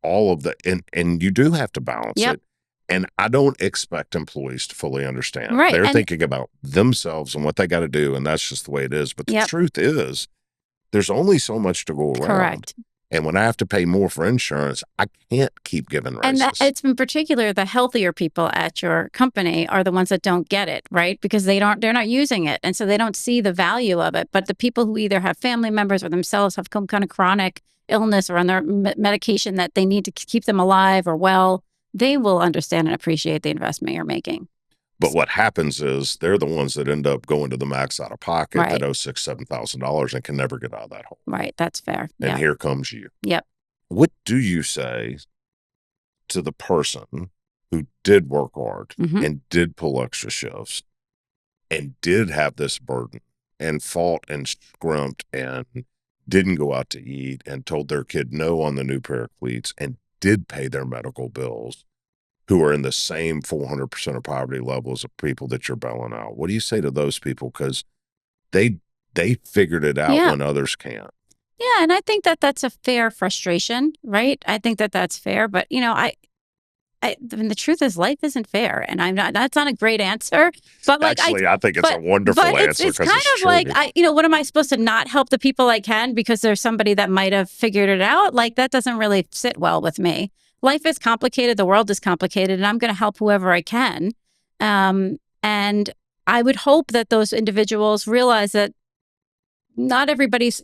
all of the, and you do have to balance it. And I don't expect employees to fully understand. Right. They're thinking about themselves and what they got to do. And that's just the way it is. But the truth is, there's only so much to go around. Correct. And when I have to pay more for insurance, I can't keep giving raises. And it's in particular, the healthier people at your company are the ones that don't get it, right? Because they're not using it. And so they don't see the value of it. But the people who either have family members or themselves have some kind of chronic illness or on their medication that they need to keep them alive or well, they will understand and appreciate the investment you're making. But what happens is they're the ones that end up going to the max out of pocket that owe $6,000, $7,000 and can never get out of that hole. Right. That's fair. And here comes you. Yep. What do you say to the person who did work hard and did pull extra shifts and did have this burden and fought and scrimped and didn't go out to eat and told their kid no on the new pair of cleats and did pay their medical bills, who are in the same 400% of poverty levels of people that you're bailing out? What do you say to those people? Because they figured it out when others can't. Yeah, and I think that that's a fair frustration, right? I think that that's fair. But, you know, I mean, the truth is life isn't fair. And that's not a great answer. But like, actually, I think it's a wonderful answer. It's kind of true. Like, what am I supposed to not help the people I can because there's somebody that might have figured it out? Like, that doesn't really sit well with me. Life is complicated. The world is complicated, and I'm going to help whoever I can. And I would hope that those individuals realize that not everybody's,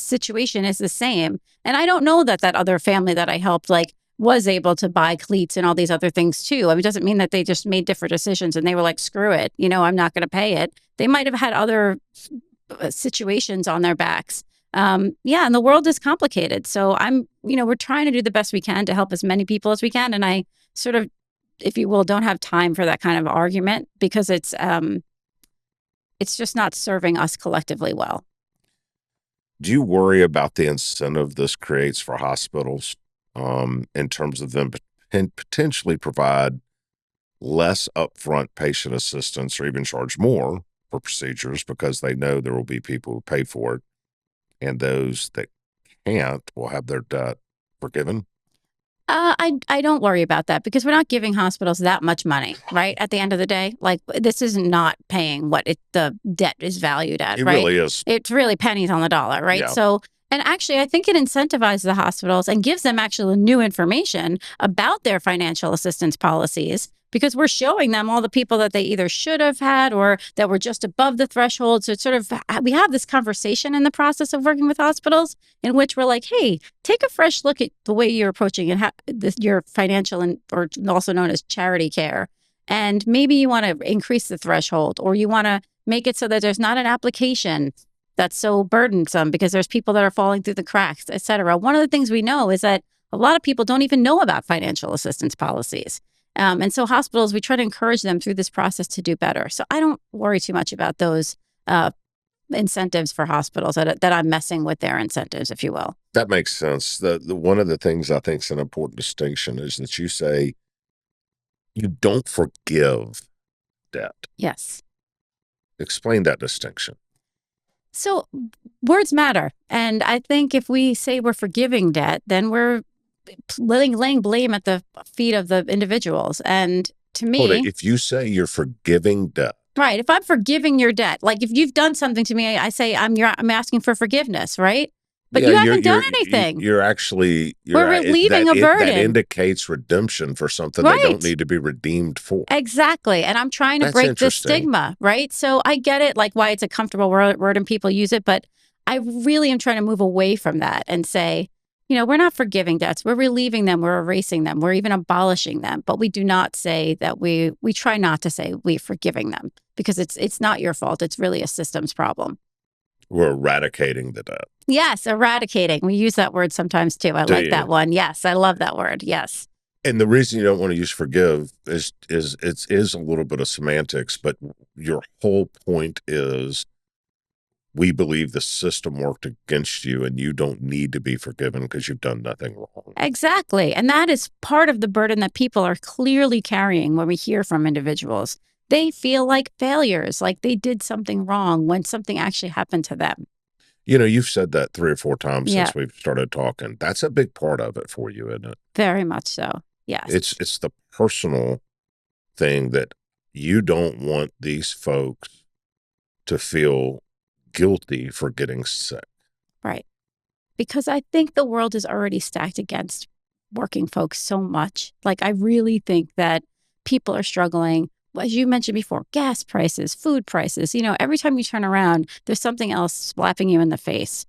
situation is the same. And I don't know that other family that I helped, was able to buy cleats and all these other things too. I mean, it doesn't mean that they just made different decisions and they were like, screw it, I'm not going to pay it. They might have had other situations on their backs. And the world is complicated. So we're trying to do the best we can to help as many people as we can. And I sort of, if you will, don't have time for that kind of argument because it's just not serving us collectively well. Do you worry about the incentive this creates for hospitals in terms of them potentially provide less upfront patient assistance or even charge more for procedures because they know there will be people who pay for it? And those that can't will have their debt forgiven? I don't worry about that because we're not giving hospitals that much money, right? At the end of the day, this is not paying what the debt is valued at, It right? really is. It's really pennies on the dollar, right? Yeah. So, and actually, I think it incentivizes the hospitals and gives them actually new information about their financial assistance policies because we're showing them all the people that they either should have had or that were just above the threshold. So it's sort of, we have this conversation in the process of working with hospitals in which we're like, hey, take a fresh look at the way you're approaching your financial or also known as charity care. And maybe you want to increase the threshold or you want to make it so that there's not an application that's so burdensome because there's people that are falling through the cracks, et cetera. One of the things we know is that a lot of people don't even know about financial assistance policies. And so hospitals, we try to encourage them through this process to do better. So I don't worry too much about those incentives for hospitals that I'm messing with their incentives, if you will. That makes sense. The one of the things I think is an important distinction is that you say you don't forgive debt. Yes. Explain that distinction. So words matter. And I think if we say we're forgiving debt, then we're laying blame at the feet of the individuals. And to me, if you say you're forgiving debt, Right. If I'm forgiving your debt, like if you've done something to me, I say I'm asking for forgiveness, right? But Yeah, you haven't done anything. you're actually We're relieving a burden. That indicates redemption for something they don't need to be redeemed for. Exactly. And I'm trying to That's break this interesting. stigma, right? So I get it, like why it's a comfortable word and people use it, but I really am trying to move away from that and say, you know, we're not forgiving debts. We're relieving them. We're erasing them. We're even abolishing them. But we do not say that we try not to say we're forgiving them because it's not your fault. It's really a systems problem. We're eradicating the debt. Yes, eradicating. We use that word sometimes too. I like that one. Yes, I love that word. Yes. And the reason you don't want to use forgive is a little bit of semantics, but your whole point is we believe the system worked against you and you don't need to be forgiven because you've done nothing wrong. Exactly. And that is part of the burden that people are clearly carrying when we hear from individuals. They feel like failures, like they did something wrong when something actually happened to them. You know, you've said that 3 or 4 times since we've started talking. That's a big part of it for you, isn't it? Very much so. Yes. It's the personal thing that you don't want these folks to feel guilty for getting sick. Right. Because I think the world is already stacked against working folks so much. Like, I really think that people are struggling. As you mentioned before, gas prices, food prices, you know, every time you turn around, there's something else slapping you in the face.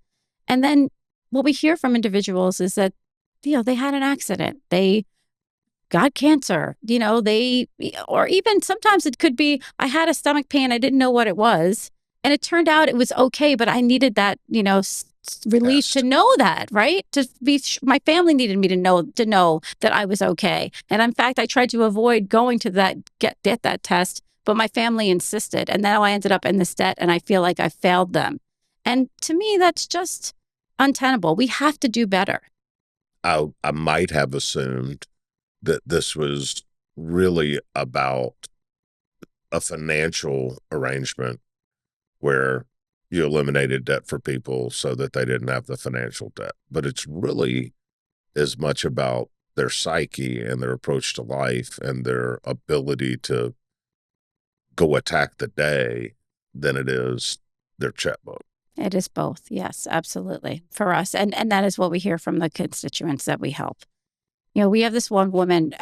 And then what we hear from individuals is that, you know, they had an accident. They got cancer, you know, or even sometimes it could be, I had a stomach pain. I didn't know what it was. And it turned out it was okay, but I needed that, you know, relief to know that, right? My family needed me to know that I was okay. And in fact, I tried to avoid going to get that test, but my family insisted. And now I ended up in this debt and I feel like I failed them. And to me, that's just untenable. We have to do better. I might have assumed that this was really about a financial arrangement where you eliminated debt for people so that they didn't have the financial debt. But it's really as much about their psyche and their approach to life and their ability to go attack the day than it is their checkbook. It is both. Yes, absolutely. For us. And that is what we hear from the constituents that we help. You know, we have this one woman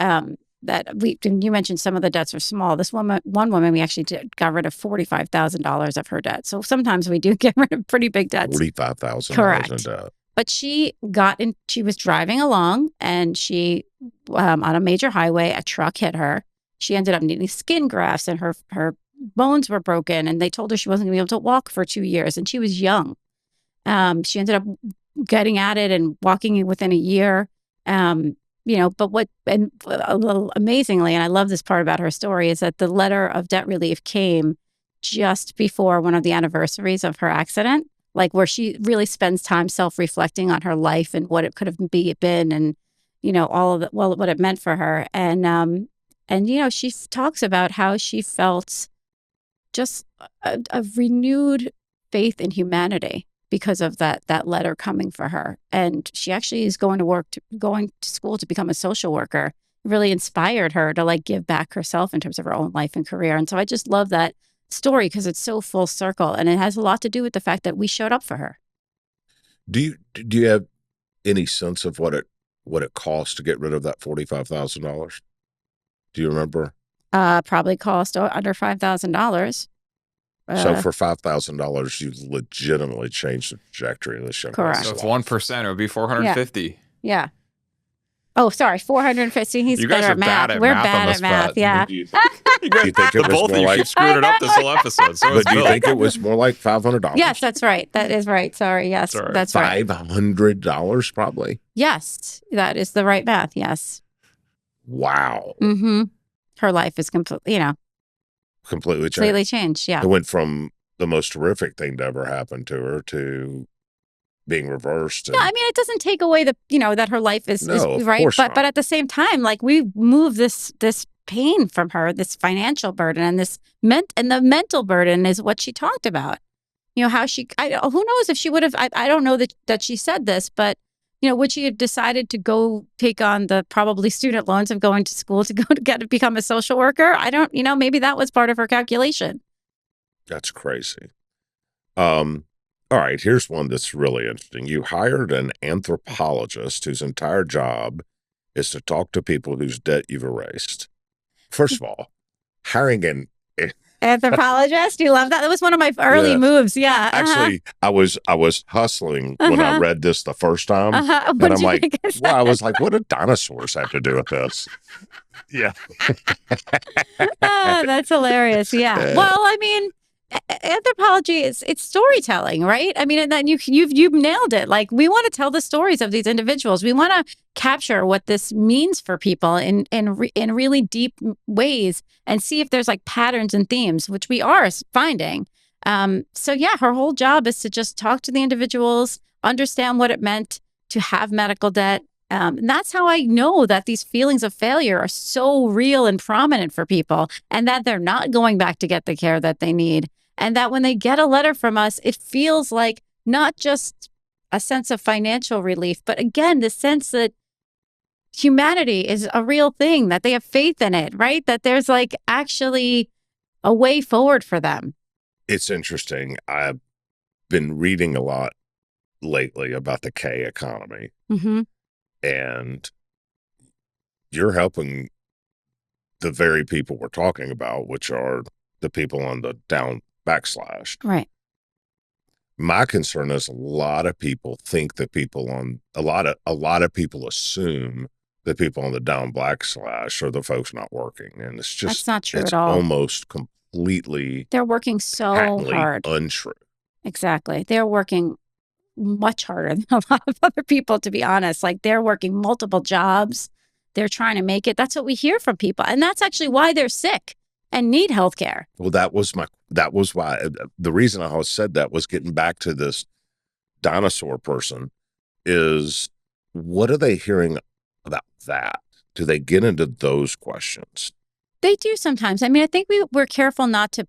you mentioned some of the debts are small. One woman, we actually got rid of $45,000 of her debt. So sometimes we do get rid of pretty big debts. $45,000 in debt. But she was driving along and she, on a major highway, a truck hit her. She ended up needing skin grafts and her bones were broken and they told her she wasn't going to be able to walk for 2 years and she was young. She ended up getting at it and walking within a year. You know, but a little amazingly, and I love this part about her story, is that the letter of debt relief came just before one of the anniversaries of her accident, like where she really spends time self-reflecting on her life and what it could have been and, you know, all of what it meant for her. And, you know, she talks about how she felt just a renewed faith in humanity because of that letter coming for her. And she actually is going to school to become a social worker. It really inspired her to like give back herself in terms of her own life and career. And so I just love that story because it's so full circle and it has a lot to do with the fact that we showed up for her. Do you have any sense of what it costs to get rid of that $45,000? Do you remember? Probably cost under $5,000. So for $5,000, you legitimately changed the trajectory of this young correct. So if 1%, it would be 450. Yeah. Oh, sorry, 450. He's better at math. We're bad at math. Yeah. Do you think it was both more of you like? keep screwing it up this whole episode. So but do you think it was more like $500? Yes, that's right. That is right. Sorry. Yes, that's right. $500 probably. Yes, that is the right math. Yes. Wow. Mm-hmm. Her life is completely changed. Yeah. It went from the most horrific thing to ever happen to her to being reversed. Yeah, I mean, it doesn't take away that her life is right. But at the same time, like we move this pain from her, this financial burden and the mental burden is what she talked about. You know, how who knows if she would have, I don't know that she said this, but you know, would she have decided to go take on the probably student loans of going to school to become a social worker? I don't, maybe that was part of her calculation. That's crazy. All right, here's one that's really interesting. You hired an anthropologist whose entire job is to talk to people whose debt you've erased. First of all, hiring an Anthropologist, you love that? That was one of my early yes. moves. Yeah. Actually, I was hustling when I read this the first time, and What'd I'm you like, think I well, I said? was like, what do dinosaurs have to do with this? Yeah. Oh, that's hilarious. Yeah. Well, I mean, anthropology is it's storytelling, right? I mean, and then you've nailed it. Like we want to tell the stories of these individuals. We want to capture what this means for people in really deep ways and see if there's like patterns and themes, which we are finding. So yeah, her whole job is to just talk to the individuals, understand what it meant to have medical debt. And that's how I know that these feelings of failure are so real and prominent for people, and that they're not going back to get the care that they need. And that when they get a letter from us, it feels like not just a sense of financial relief, but again, the sense that humanity is a real thing, that they have faith in it, right? That there's like actually a way forward for them. It's interesting. I've been reading a lot lately about the K economy. Mm-hmm. And you're helping the very people we're talking about, which are the people on the down backslash. Right. My concern is a lot of people think that people on a lot of people assume that people on the down backslash are the folks not working, and it's just That's not true it's at all. almost completely They're working so patently hard. untrue. Exactly. They're working much harder than a lot of other people, to be honest. Like they're working multiple jobs. They're trying to make it. That's what we hear from people. And that's actually why they're sick and need health care. Well, that was why the reason I said that was getting back to this dinosaur person is what are they hearing about that? Do they get into those questions? They do sometimes. I mean, I think we're careful not to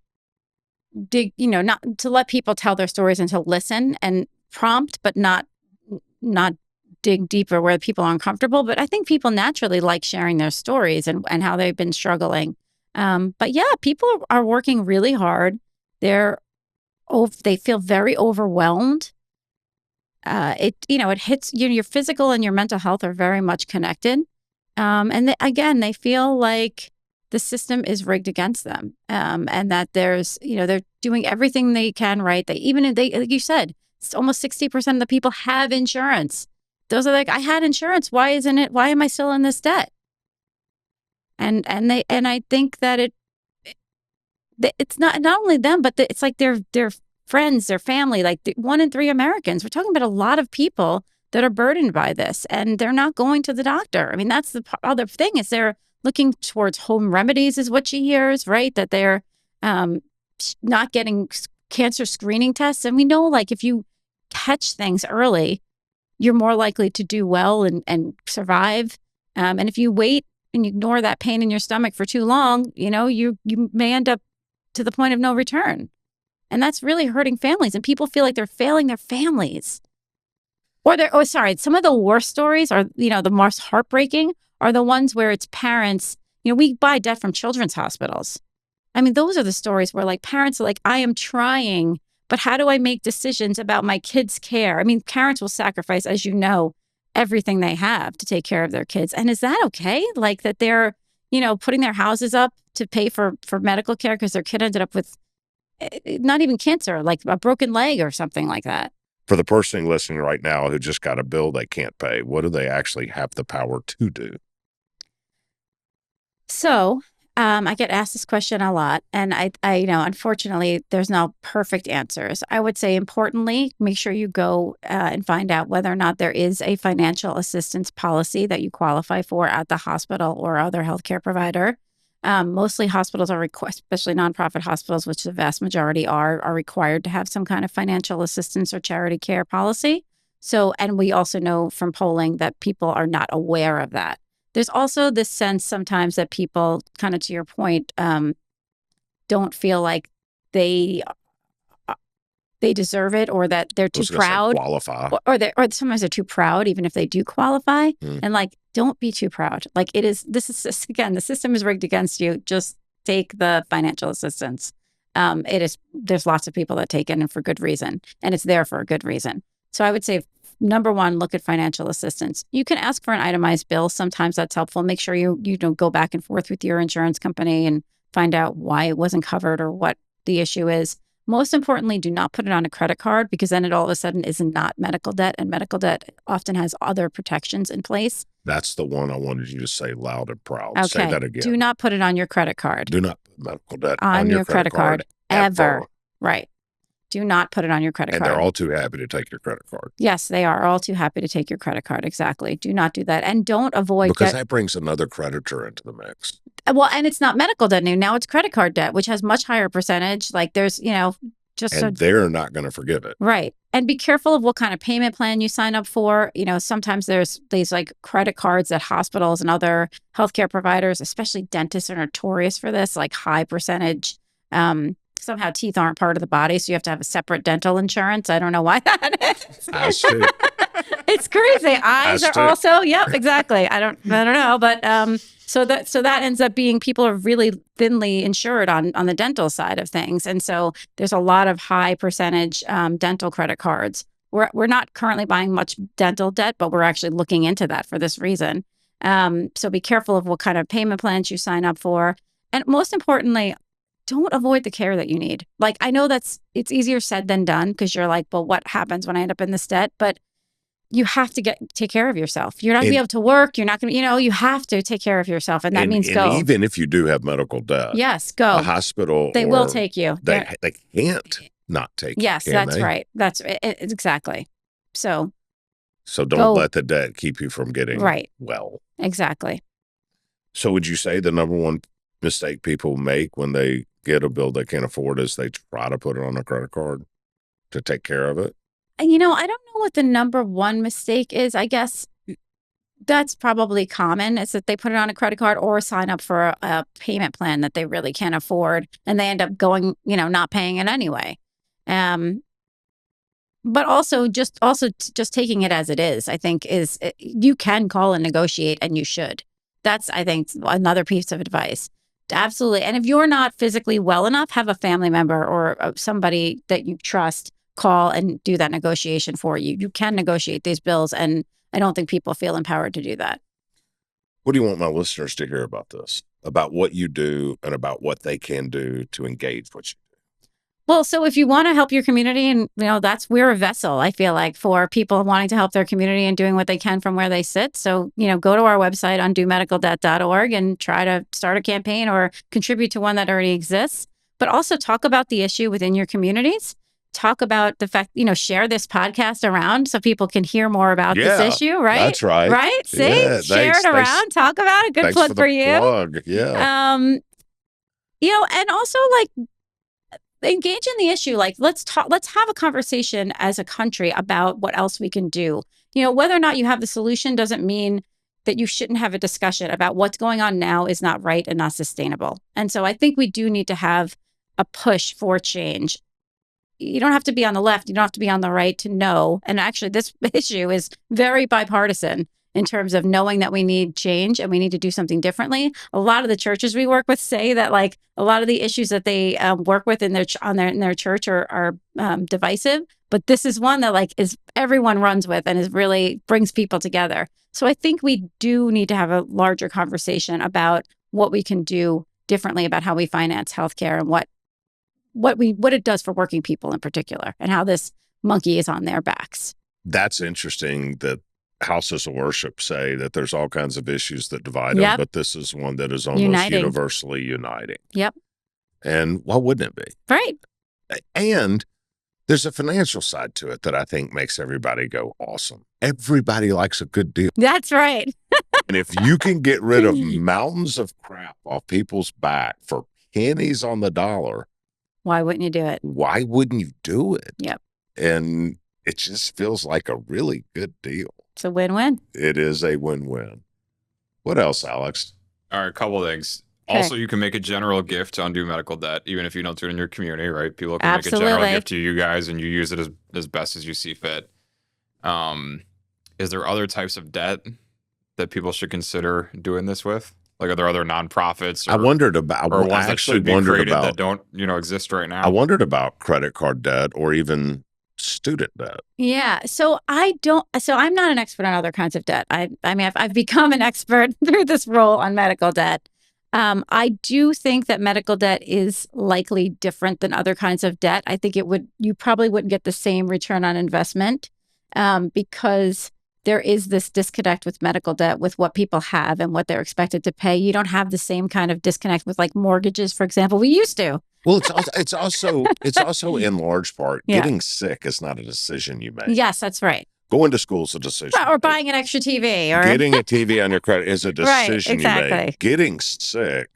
dig, not to let people tell their stories and to listen and prompt, but not dig deeper where people are uncomfortable. But I think people naturally like sharing their stories and how they've been struggling. But yeah, people are working really hard. They feel very overwhelmed. It hits your physical and your mental health are very much connected. And again, they feel like the system is rigged against them. And that they're doing everything they can, right? Like you said, it's almost 60% of the people have insurance. Those are like, I had insurance. Why am I still in this debt? And I think that it's not only them, but it's like their friends, their family, like 1 in 3 Americans. We're talking about a lot of people that are burdened by this, and they're not going to the doctor. I mean, that's the other thing is they're looking towards home remedies is what she hears, right? That they're not getting cancer screening tests. And we know, like, if you catch things early, you're more likely to do well and survive. And if you wait and you ignore that pain in your stomach for too long, you may end up to the point of no return. And that's really hurting families. And people feel like they're failing their families. Some of the worst stories are, the most heartbreaking are the ones where it's parents. We buy debt from children's hospitals. I mean, those are the stories where like parents are like, I am trying, but how do I make decisions about my kids' care? I mean, parents will sacrifice, as you know, everything they have to take care of their kids. And is that okay? Like that they're, putting their houses up to pay for medical care because their kid ended up with not even cancer, like a broken leg or something like that. For the person listening right now who just got a bill they can't pay, what do they actually have the power to do? So I get asked this question a lot, and I unfortunately, there's no perfect answers. I would say, importantly, make sure you go and find out whether or not there is a financial assistance policy that you qualify for at the hospital or other healthcare provider. Mostly hospitals are especially nonprofit hospitals, which the vast majority are required to have some kind of financial assistance or charity care policy. So, and we also know from polling that people are not aware of that. There's also this sense sometimes that people, kind of to your point, don't feel like they deserve it, or that they're too proud, qualify, or sometimes they're too proud, even if they do qualify. And like, don't be too proud. Like again, the system is rigged against you. Just take the financial assistance. there's lots of people that take it, and for good reason, and it's there for a good reason. So I would say, number one, look at financial assistance. You can ask for an itemized bill. Sometimes that's helpful. Make sure you don't go back and forth with your insurance company and find out why it wasn't covered or what the issue is. Most importantly, do not put it on a credit card, because then it all of a sudden is not medical debt, and medical debt often has other protections in place. That's the one I wanted you to say loud and proud. Okay. Say that again. Do not put it on your credit card. Do not put medical debt on your credit card ever. Right. Do not put it on your credit card. And they're all too happy to take your credit card. Yes, they are all too happy to take your credit card. Exactly. Do not do that. And don't avoid because that brings another creditor into the mix. Well, and it's not medical debt now. It's credit card debt, which has much higher percentage. Like there's, they're not going to forgive it. Right. And be careful of what kind of payment plan you sign up for. Sometimes there's these like credit cards that hospitals and other healthcare providers, especially dentists, are notorious for this, like high percentage. Somehow teeth aren't part of the body, so you have to have a separate dental insurance. I don't know why that is. Eyes too. It's crazy. Eyes are also, yep, exactly. I don't know, but so that ends up being, people are really thinly insured on the dental side of things, and so there's a lot of high percentage dental credit cards. We're not currently buying much dental debt, but we're actually looking into that for this reason. So be careful of what kind of payment plans you sign up for, and most importantly, don't avoid the care that you need. Like, I know it's easier said than done, because you're like, well, what happens when I end up in this debt? But you have to take care of yourself. You're not going to be able to work. You're not going to, you have to take care of yourself. And that means go. And even if you do have medical debt. Yes, go. A hospital. They will take you. They can't not take you. Yes, that's right. That's exactly. So don't let the debt keep you from getting well. Exactly. So would you say the number one mistake people make when they get a bill they can't afford is they try to put it on a credit card to take care of it? I don't know what the number one mistake is. I guess that's probably common, is that they put it on a credit card or sign up for a payment plan that they really can't afford, and they end up going, not paying it anyway. But also just taking it as it is, I think you can call and negotiate, and you should. That's, I think, another piece of advice. Absolutely. And if you're not physically well enough, have a family member or somebody that you trust call and do that negotiation for you. You can negotiate these bills, and I don't think people feel empowered to do that. What do you want my listeners to hear about this, about what you do and about what they can do to engage what you do? Well, so if you want to help your community, and we're a vessel, I feel like, for people wanting to help their community and doing what they can from where they sit. So, go to our website, undumedicaldebt.org, and try to start a campaign or contribute to one that already exists. But also talk about the issue within your communities. Talk about the fact, share this podcast around so people can hear more about this issue, right? That's right. Right? See? Yeah, share it around. Talk about it. Good plug for you. Plug. Yeah. And also, engage in the issue. Like, let's have a conversation as a country about what else we can do. Whether or not you have the solution doesn't mean that you shouldn't have a discussion about what's going on now is not right and not sustainable. And so I think we do need to have a push for change. You don't have to be on the left. You don't have to be on the right to know. And actually, this issue is very bipartisan in terms of knowing that we need change and we need to do something differently. A lot of the churches we work with say that, like, a lot of the issues that they work with in their church are divisive, but this is one that is everyone runs with and is really brings people together. So I think we do need to have a larger conversation about what we can do differently about how we finance healthcare and what it does for working people in particular, and how this monkey is on their backs. That's interesting that houses of worship say that there's all kinds of issues that divide them, but this is one that is almost universally uniting. Yep. And why wouldn't it be? Right. And there's a financial side to it that I think makes everybody go, awesome. Everybody likes a good deal. That's right. And if you can get rid of mountains of crap off people's back for pennies on the dollar, why wouldn't you do it? Why wouldn't you do it? Yep. And it just feels like a really good deal. It's a win-win. It is a win-win. What else, Alex? All right, a couple of things. Okay. Also, you can make a general gift to Undue Medical Debt, even if you don't do it in your community, right? People can make a general gift to you guys, and you use it as best as you see fit. Is there other types of debt that people should consider doing this with? Like, are there other nonprofits? I wondered about, or ones I that actually should be wondered created about, that don't, exist right now? I wondered about credit card debt or even student debt. Yeah. So I'm not an expert on other kinds of debt. I mean, I've become an expert through this role on medical debt. I do think that medical debt is likely different than other kinds of debt. I think you probably wouldn't get the same return on investment because there is this disconnect with medical debt with what people have and what they're expected to pay. You don't have the same kind of disconnect with like mortgages, for example. We used to. Well, it's also in large part, getting sick is not a decision you make. Yes, that's right. Going to school is a decision. Or buying an extra TV. Or getting a TV on your credit is a decision you exactly. make. Getting sick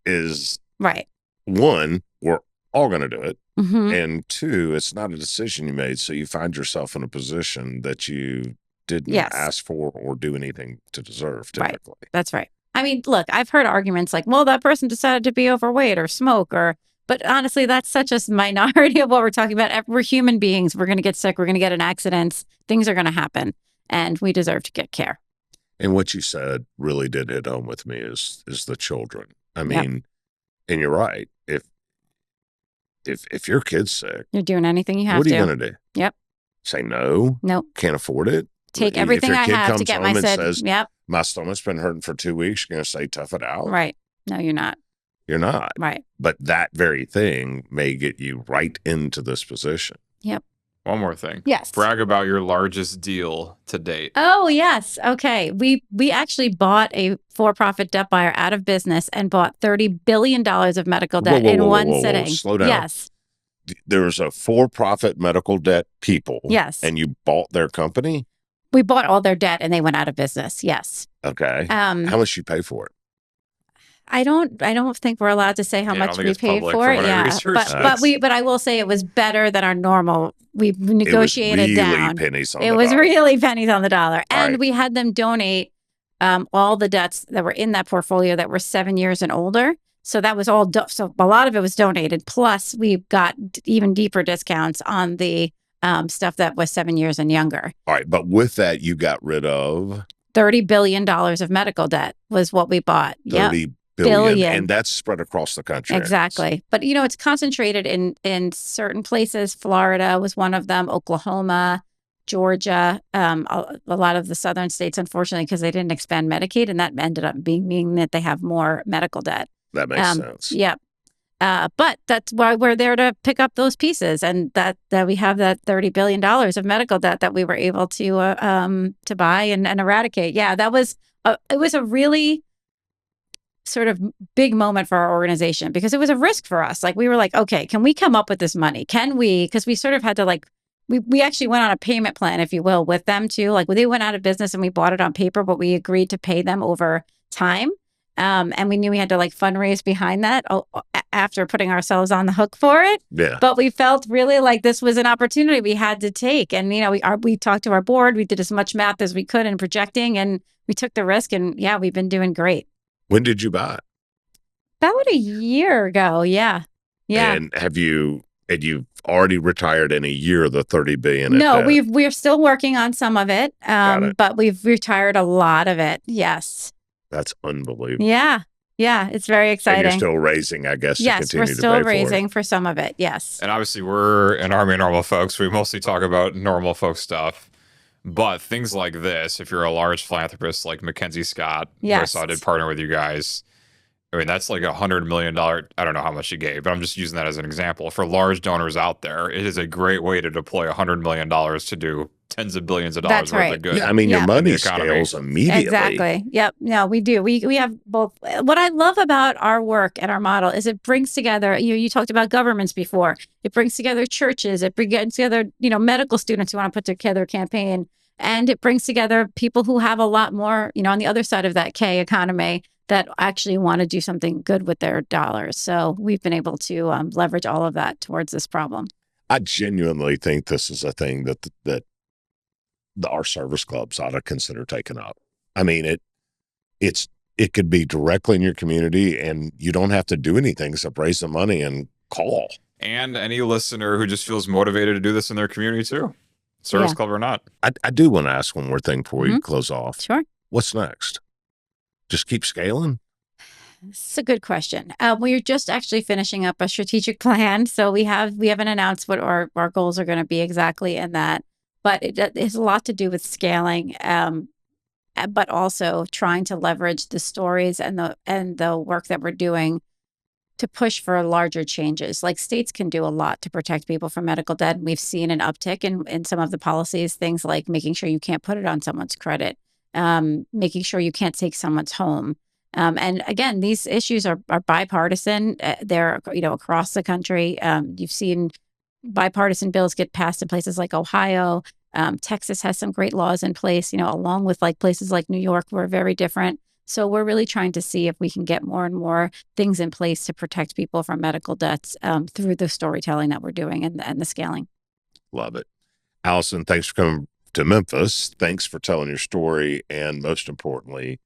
is right. One, we're all going to do it. Mm-hmm. And two, it's not a decision you made. So you find yourself in a position that you didn't ask for or do anything to deserve, typically. Right. That's right. I mean, look, I've heard arguments like, well, that person decided to be overweight or smoke but honestly, that's such a minority of what we're talking about. We're human beings. We're going to get sick. We're going to get in accidents. Things are going to happen and we deserve to get care. And what you said really did hit home with me is the children. I mean, and you're right. If your kid's sick, you're doing anything you have to. What are you going to do? Yep. Say no? Nope. Can't afford it? Take everything I have to get my says, my stomach's been hurting for 2 weeks. You're going to say, tough it out? Right. No, you're not. You're not. Right. But that very thing may get you right into this position. Yep. One more thing. Yes. Brag about your largest deal to date. Oh, yes. Okay. We actually bought a for-profit debt buyer out of business and bought $30 billion of medical debt in one sitting. Slow down. Yes. There was a for-profit medical debt people. Yes. And you bought their company? We bought all their debt and they went out of business. Yes. Okay. How much you pay for it? I don't think we're allowed to say how much we paid for it. Yeah. But I will say it was better than our normal. We negotiated down. It was really pennies on the dollar. And we had them donate all the debts that were in that portfolio that were 7 years and older. So that was all. So a lot of it was donated. Plus, we got even deeper discounts on the stuff that was 7 years and younger. All right. But with that, you got rid of $30 billion of medical debt was what we bought. $30 billion. And that's spread across the country. Exactly. But, it's concentrated in certain places. Florida was one of them, Oklahoma, Georgia, a lot of the southern states, unfortunately, because they didn't expand Medicaid. And that ended up meaning that they have more medical debt. That makes sense. Yeah. But that's why we're there to pick up those pieces, and that we have that $30 billion of medical debt that we were able to buy and eradicate. Yeah, it was a really sort of big moment for our organization because it was a risk for us. Like we were like, okay, can we come up with this money? Can we? Because we sort of had to we actually went on a payment plan, if you will, with them too. Like they went out of business and we bought it on paper, but we agreed to pay them over time. And we knew we had to fundraise behind that after putting ourselves on the hook for it. Yeah. But we felt really like this was an opportunity we had to take. And, we talked to our board. We did as much math as we could in projecting and we took the risk. And yeah, we've been doing great. When did you buy it? About a year ago. Yeah. Yeah. And you've already retired in a year the $30 billion? No, we're still working on some of it. But we've retired a lot of it. Yes. That's unbelievable. Yeah. Yeah. It's very exciting. And you're still raising, I guess, to continue to pay for it. Yes, we're still raising for some of it. Yes. And obviously we're an Army of Normal Folks. We mostly talk about normal folk stuff. But things like this, if you're a large philanthropist like Mackenzie Scott, who I saw did partner with you guys, I mean, that's like $100 million. I don't know how much you gave, but I'm just using that as an example. For large donors out there, it is a great way to deploy $100 million to do tens of billions of dollars worth of good. Yeah, I mean, your money scales immediately. Exactly. Yep. No, we do. We have both. What I love about our work and our model is it brings together, you talked about governments before. It brings together churches. It brings together, medical students who want to put together a campaign. And it brings together people who have a lot more, on the other side of that K economy that actually want to do something good with their dollars. So we've been able to leverage all of that towards this problem. I genuinely think this is a thing that our service clubs ought to consider taking up. I mean, it could be directly in your community and you don't have to do anything except raise the money and call. And any listener who just feels motivated to do this in their community too, service club or not. I do want to ask one more thing before we close off. Sure. What's next? just keep scaling? It's a good question. We're just actually finishing up a strategic plan. So we haven't announced what our goals are going to be exactly in that. But it has a lot to do with scaling, but also trying to leverage the stories and the work that we're doing to push for larger changes. Like states can do a lot to protect people from medical debt. And we've seen an uptick in some of the policies, things like making sure you can't put it on someone's credit, making sure you can't take someone's home. And again, these issues are bipartisan. They're, across the country. You've seen bipartisan bills get passed in places like Ohio. Texas has some great laws in place, along with like places like New York, we're very different. So we're really trying to see if we can get more and more things in place to protect people from medical debts through the storytelling that we're doing and the scaling. Love it. Allison, thanks for coming to Memphis. Thanks for telling your story. And most importantly,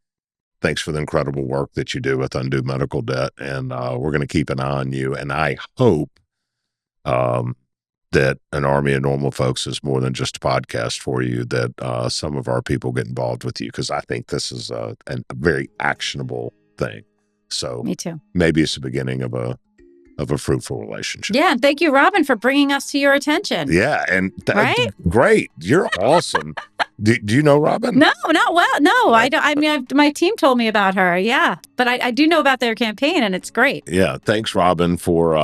thanks for the incredible work that you do with Undue Medical Debt. And we're going to keep an eye on you. And I hope that An Army of Normal Folks is more than just a podcast for you, that some of our people get involved with you, because I think this is a very actionable thing. So me too. Maybe it's the beginning of a fruitful relationship. Yeah. And thank you, Robin, for bringing us to your attention. Yeah. And right? Great. You're awesome. Do you know Robin? No, not well. No, I don't. I mean, my team told me about her. Yeah. But I do know about their campaign, and it's great. Yeah. Thanks, Robin, for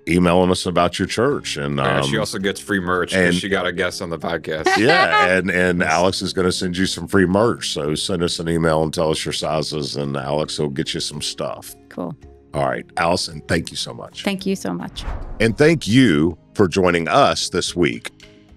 emailing us about your church. And she also gets free merch because she got a guest on the podcast. Yeah. And Alex is going to send you some free merch. So send us an email and tell us your sizes, and Alex will get you some stuff. Cool. All right. Allison, thank you so much. Thank you so much. And thank you for joining us this week.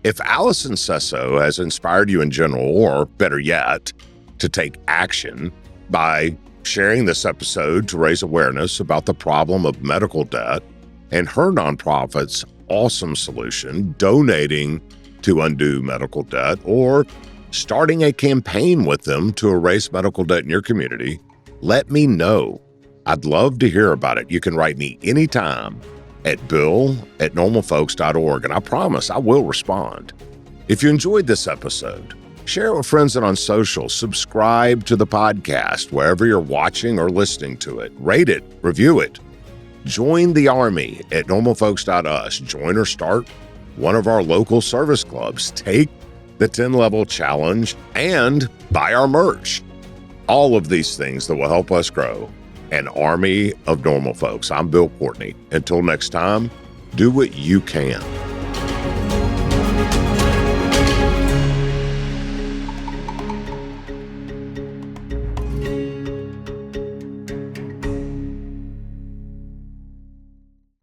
If Allison Sesso has inspired you in general, or better yet, to take action by sharing this episode to raise awareness about the problem of medical debt and her nonprofit's awesome solution, donating to Undue Medical Debt, or starting a campaign with them to erase medical debt in your community, let me know. I'd love to hear about it. You can write me anytime at bill@normalfolks.org, and I promise I will respond. If you enjoyed this episode, share it with friends and on social. Subscribe to the podcast wherever you're watching or listening to it. Rate it, review it. Join the Army at normalfolks.us. Join or start one of our local service clubs. Take the 10-level challenge and buy our merch. All of these things that will help us grow an army of normal folks. I'm Bill Courtney. Until next time, do what you can.